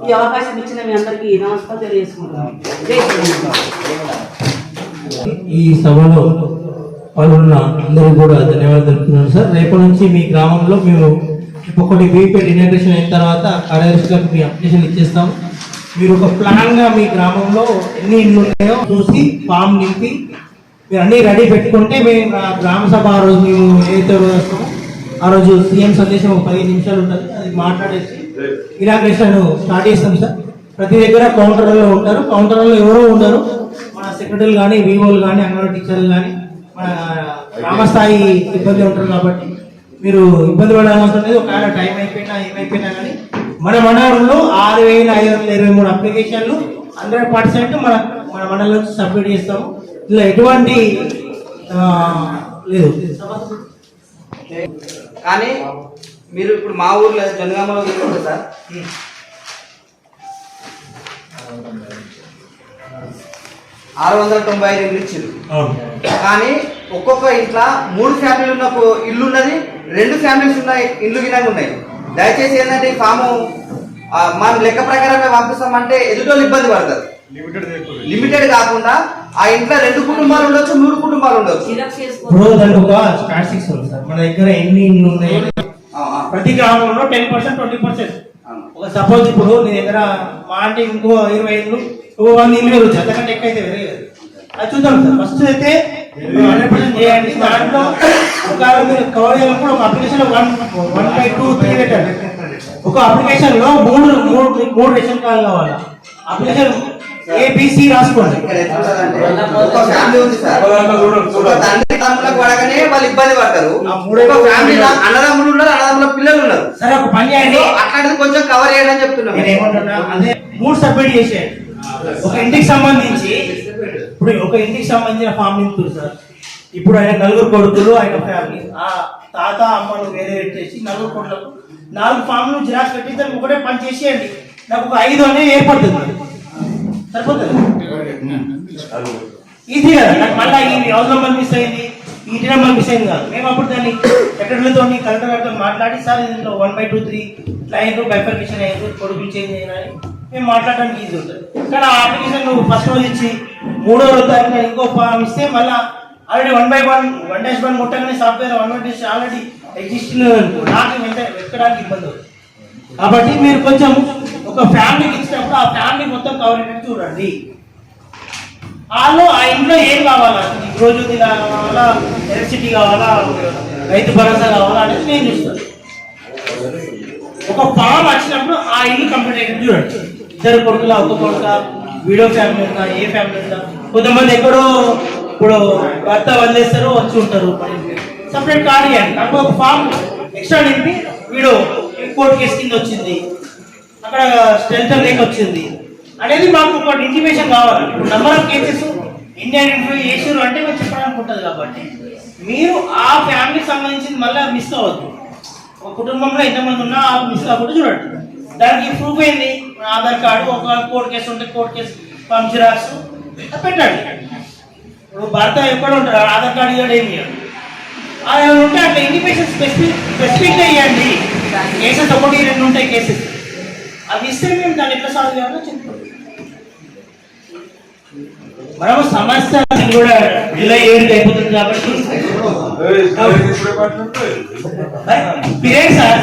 ఈ అవకాశం ఇచ్చిన మీ అందరికీ నమస్కారం తెలియజేసుకుంటాం. ఈ సభలో పాల్గొన్న అందరూ కూడా ధన్యవాదాలు తెలుపుతున్నాను సార్. రేపటి నుంచి మీ గ్రామంలో మేము ఒకటి వీపీఎడ్ ఇనాగ్రేషన్ అయిన తర్వాత కార్యదర్శులకు మీ అప్లికేషన్ ఇచ్చేస్తాం. మీరు ఒక ప్లాన్గా మీ గ్రామంలో ఎన్ని ఇళ్ళు ఉన్నాయో చూసి ఫామ్ నింపి మీరు అన్నీ రెడీ పెట్టుకుంటే మేము గ్రామ సభ ఆ రోజు మేము ఏదైతే వస్తామో ఆ రోజు సీఎం సందేశం ఒక 15 నిమిషాలు ఉంటుంది, అది మాట్లాడేసి ఇనాగ్రేషన్ స్టార్ట్ చేస్తాం సార్. ప్రతి దగ్గర కౌంటర్లో ఉంటారు, కౌంటర్లో ఎవరో ఉండరు. మన సెక్రటరీలు కానీ వివోలు కానీ అంగన్వాడీ టీచర్లు కానీ మన గ్రామస్థాయి ఇబ్బంది ఉంటారు. కాబట్టి మీరు ఇబ్బంది పడాల్సిన అవసరం లేదు. ఒకవేళ టైం అయిపోయినా ఏమైపోయినా కానీ మన మండలంలో 6,523 అప్లికేషన్లు 100% మన మండలం నుంచి సబ్మిట్ చేస్తాము. ఇలా ఎటువంటి లేదు. కానీ మీరు ఇప్పుడు మా ఊర్లో జనగామలో తీసుకుంటే సార్ 695 ఇల్లు ఇచ్చారు. కానీ ఒక్కొక్క ఇంట్లో 3 ఫ్యామిలీలు ఉన్న ఇల్లు ఉన్నది, 2 ఫ్యామిలీస్ ఉన్న ఇల్లు గినంగా ఉన్నాయి. దయచేసి ఏంటంటే ఈ ఫాము మనం లెక్క ప్రకారమే పంపిస్తామంటే ఎదుటోళ్ళు ఇబ్బంది పడతారు. లిమిటెడ్ కాకుండా ఆ ఇంట్లో 2 కుటుంబాలు ఉండొచ్చు, 3 కుటుంబాలు ఉండొచ్చు. మన దగ్గర ఎన్ని ఇల్లు ఉన్నాయి ప్రతి గ్రామంలో 10%, 20%. ఒక సపోజ్ ఇప్పుడు నీ దగ్గర మా అంటే ఇంకో 20 ఇల్లు 100 ఇల్లు వేరు, అంతకంటే ఎక్కువ అయితే వేరే కదా. అది చూద్దాం సార్. ఫస్ట్ అయితే 100% చేయండి. దాంట్లో ఒక మీరు కవర్ చేయాలప్పుడు ఒక అప్లికేషన్ 1/2, 3 పెట్టండి. ఒక అప్లికేషన్ లో మూడు రేషన్ కార్డు కావాలి. అప్లికేషన్ ABC రాసుకోండి. ఒక ఫ్యామిలీ ఉంది సార్, తండ్రి తమ్ములకు పడగానే వాళ్ళు ఇబ్బంది పడతారు. ఫ్యామిలీ అన్నదమ్ములు ఉన్నారు, అన్నదమ్ముల పిల్లలు ఉన్నారు. సరే ఒక పని చేయండి, అట్లాంటిది కొంచెం కవర్ చేయడం చెప్తున్నాను. నేను ఏమంటున్నా అదే 3 సబ్మిట్ చేసేయండి. ఒక ఇంటికి సంబంధించి ఇప్పుడు ఒక ఇంటికి సంబంధించిన ఫామ్ నింపుతుంది సార్. ఇప్పుడు ఆయన 4 కొడుకులు, ఆయన ఫ్యామిలీ, ఆ తాత అమ్మను వేరే పెట్టేసి 4 కొడుకులకు 4 ఫామ్లు జిరాక్స్ పెట్టి దానికి ఒకటే పని చేసేయండి. నాకు ఒక 5 అనేది ఏర్పడుతుంది, సరిపోతుంది. ఈజీ కదా. నాకు మళ్ళీ ఈ హౌస్ నెంబర్ మిస్ అయింది, ఈ ఇంటి నెంబర్ మిస్ అయింది కాదు. మేము అప్పుడు దాన్ని సెక్రటరీలతో కలెక్టర్ గారితో మాట్లాడి సార్ దీంట్లో 1/2, 3 లైన్ బైఫర్కేషన్ అయ్యింది, కొడుకులు చేంజ్ అయినాయి మేము మాట్లాడడానికి ఈజీ ఉంటుంది. కానీ ఆ అప్లికేషన్ నువ్వు ఫస్ట్ రోజు ఇచ్చి 3వ రోజు తారీఖున ఇంకో ఫామ్ ఇస్తే మళ్ళీ ఆల్రెడీ 1/1 ముట్టగానే సాఫ్ట్వేర్ 1 ఆల్రెడీ ఎగ్జిస్టింగ్ నాకు వెతకడానికి ఇబ్బంది అవుతుంది. కాబట్టి మీరు కొంచెం ఒక ఫ్యామిలీకి ఇచ్చినప్పుడు ఆ ఫ్యామిలీ మొత్తం కవర్ అయ్యేట్టు చూడండి. వాళ్ళు ఆ ఇంట్లో ఏం కావాలా, రోజు కావాలా, ఎలక్ట్రిసిటీ కావాలా, రైతు భరోసా కావాలా అనేది నేను చూస్తాను. ఒక ఫామ్ వచ్చినప్పుడు ఆ ఇల్లు కంప్లీట్ అయ్యేట్టు చూడండి. 2 కొడుకుల, 1 కొడుక, వీడియో ఫ్యామిలీ ఉందా, ఏ ఫ్యామిలీ ఉందా. కొంతమంది ఎక్కడో ఇప్పుడు భర్త వదిలేస్తారు, వచ్చి ఉంటారు. సపరేట్ కార్డు ఇవ్వండి. అప్పుడు ఒక ఫామ్ ఎక్స్ట్రా నింపి వీడియో కోర్టు కేసు కింద వచ్చింది, అక్కడ స్ట్రెంత్ లేక వచ్చింది అనేది మాకు ఒక ఇంటిమేషన్ కావాలి. ఇప్పుడు number of cases India interview చేసారు అంటే మేము చెప్పడానికి ఉంటుంది. కాబట్టి మీరు ఆ ఫ్యామిలీకి సంబంధించింది మళ్ళీ మిస్ అవ్వద్దు. ఒక కుటుంబంలో ఎంతమంది ఉన్నా మిస్ కాకుండా చూడండి. దానికి ప్రూఫ్ ఏంది, ఆధార్ కార్డు, ఒక కోర్టు కేసు ఉంటే కోర్టు కేసు ఫామ్ జిరాక్స్ పెట్టండి. ఇప్పుడు భర్త ఎక్కడ ఉంటారు, ఆధార్ కార్డు ఇవ్వడం ఏమి అలా ఉంటే అట్లా ఇండిపేషన్ స్పెసిఫిక్గా ఇవ్వండి. కేసెస్ 1-2 ఉంటాయి కేసెస్, అవి ఇస్తే మేము దాన్ని ఎట్లా సాల్వ్ చేయాలో చెప్తాం. మనం సమస్య కూడా జూలై 7 అయిపోతుంది కాబట్టి పీరియడ్ సార్.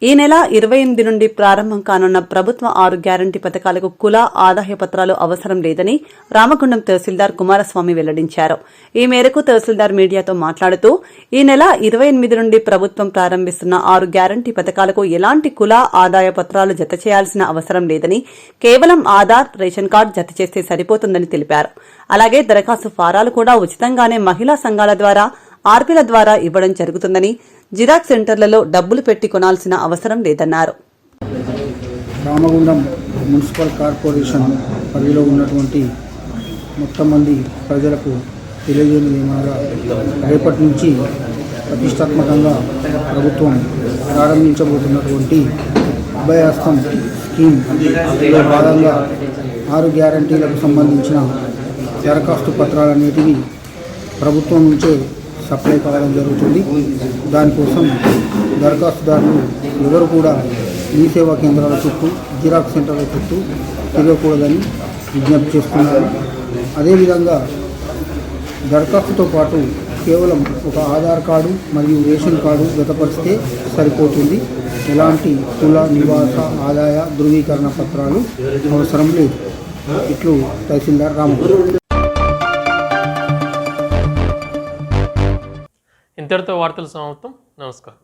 ఈ నెల 28 నుండి ప్రారంభం కానున్న ప్రభుత్వ 6 గ్యారంటీ పథకాలకు కుల ఆదాయ పత్రాలు అవసరం లేదని రామగుండం తహసీల్దార్ కుమారస్వామి వెల్లడించారు. ఈ మేరకు తహసీల్దార్ మీడియాతో మాట్లాడుతూ ఈ నెల 28 నుండి ప్రభుత్వం ప్రారంభిస్తున్న 6 గ్యారంటీ పథకాలకు ఎలాంటి కుల ఆదాయ పత్రాలు జత చేయాల్సిన అవసరం లేదని, కేవలం ఆధార్, రేషన్ కార్డు జత చేస్తే సరిపోతుందని తెలిపారు. అలాగే దరఖాస్తు ఫారాలు కూడా ఉచితంగానే మహిళా సంఘాల ద్వారా, ఆర్పీల ద్వారా ఇవ్వడం జరుగుతుందని, జిరాక్స్ సెంటర్లలో డబ్బులు పెట్టి కొనాల్సిన అవసరం లేదన్నారు. రామగుండం మున్సిపల్ కార్పొరేషన్ పరిధిలో ఉన్నటువంటి మొత్తం మంది ప్రజలకు తెలియజేయడం ఏమనగా, రేపటి నుంచి ప్రతిష్టాత్మకంగా ప్రభుత్వం ప్రారంభించబోతున్నటువంటి అభయహస్తం స్కీమ్లో భాగంగా 6 గ్యారంటీలకు సంబంధించిన దరఖాస్తు పత్రాలన్నిటివి ప్రభుత్వం నుంచే సప్లై కావడం జరుగుతుంది. దానికోసం దరఖాస్తుదారులు ఎవరు కూడా ఈ సేవా కేంద్రాల చుట్టూ, జిరాక్స్ సెంటర్ల చుట్టూ తిరగకూడదని విజ్ఞప్తి చేస్తున్నారు. అదేవిధంగా దరఖాస్తుతో పాటు కేవలం ఒక ఆధార్ కార్డు మరియు రేషన్ కార్డు జతపరిస్తే సరిపోతుంది. ఎలాంటి కుల, నివాస, ఆదాయ ధృవీకరణ పత్రాలు అవసరం లేదు. ఇట్లు తహసీల్దార్ రామగుండం. ఇంతటితో వార్తలు సమాప్తం. నమస్కారం.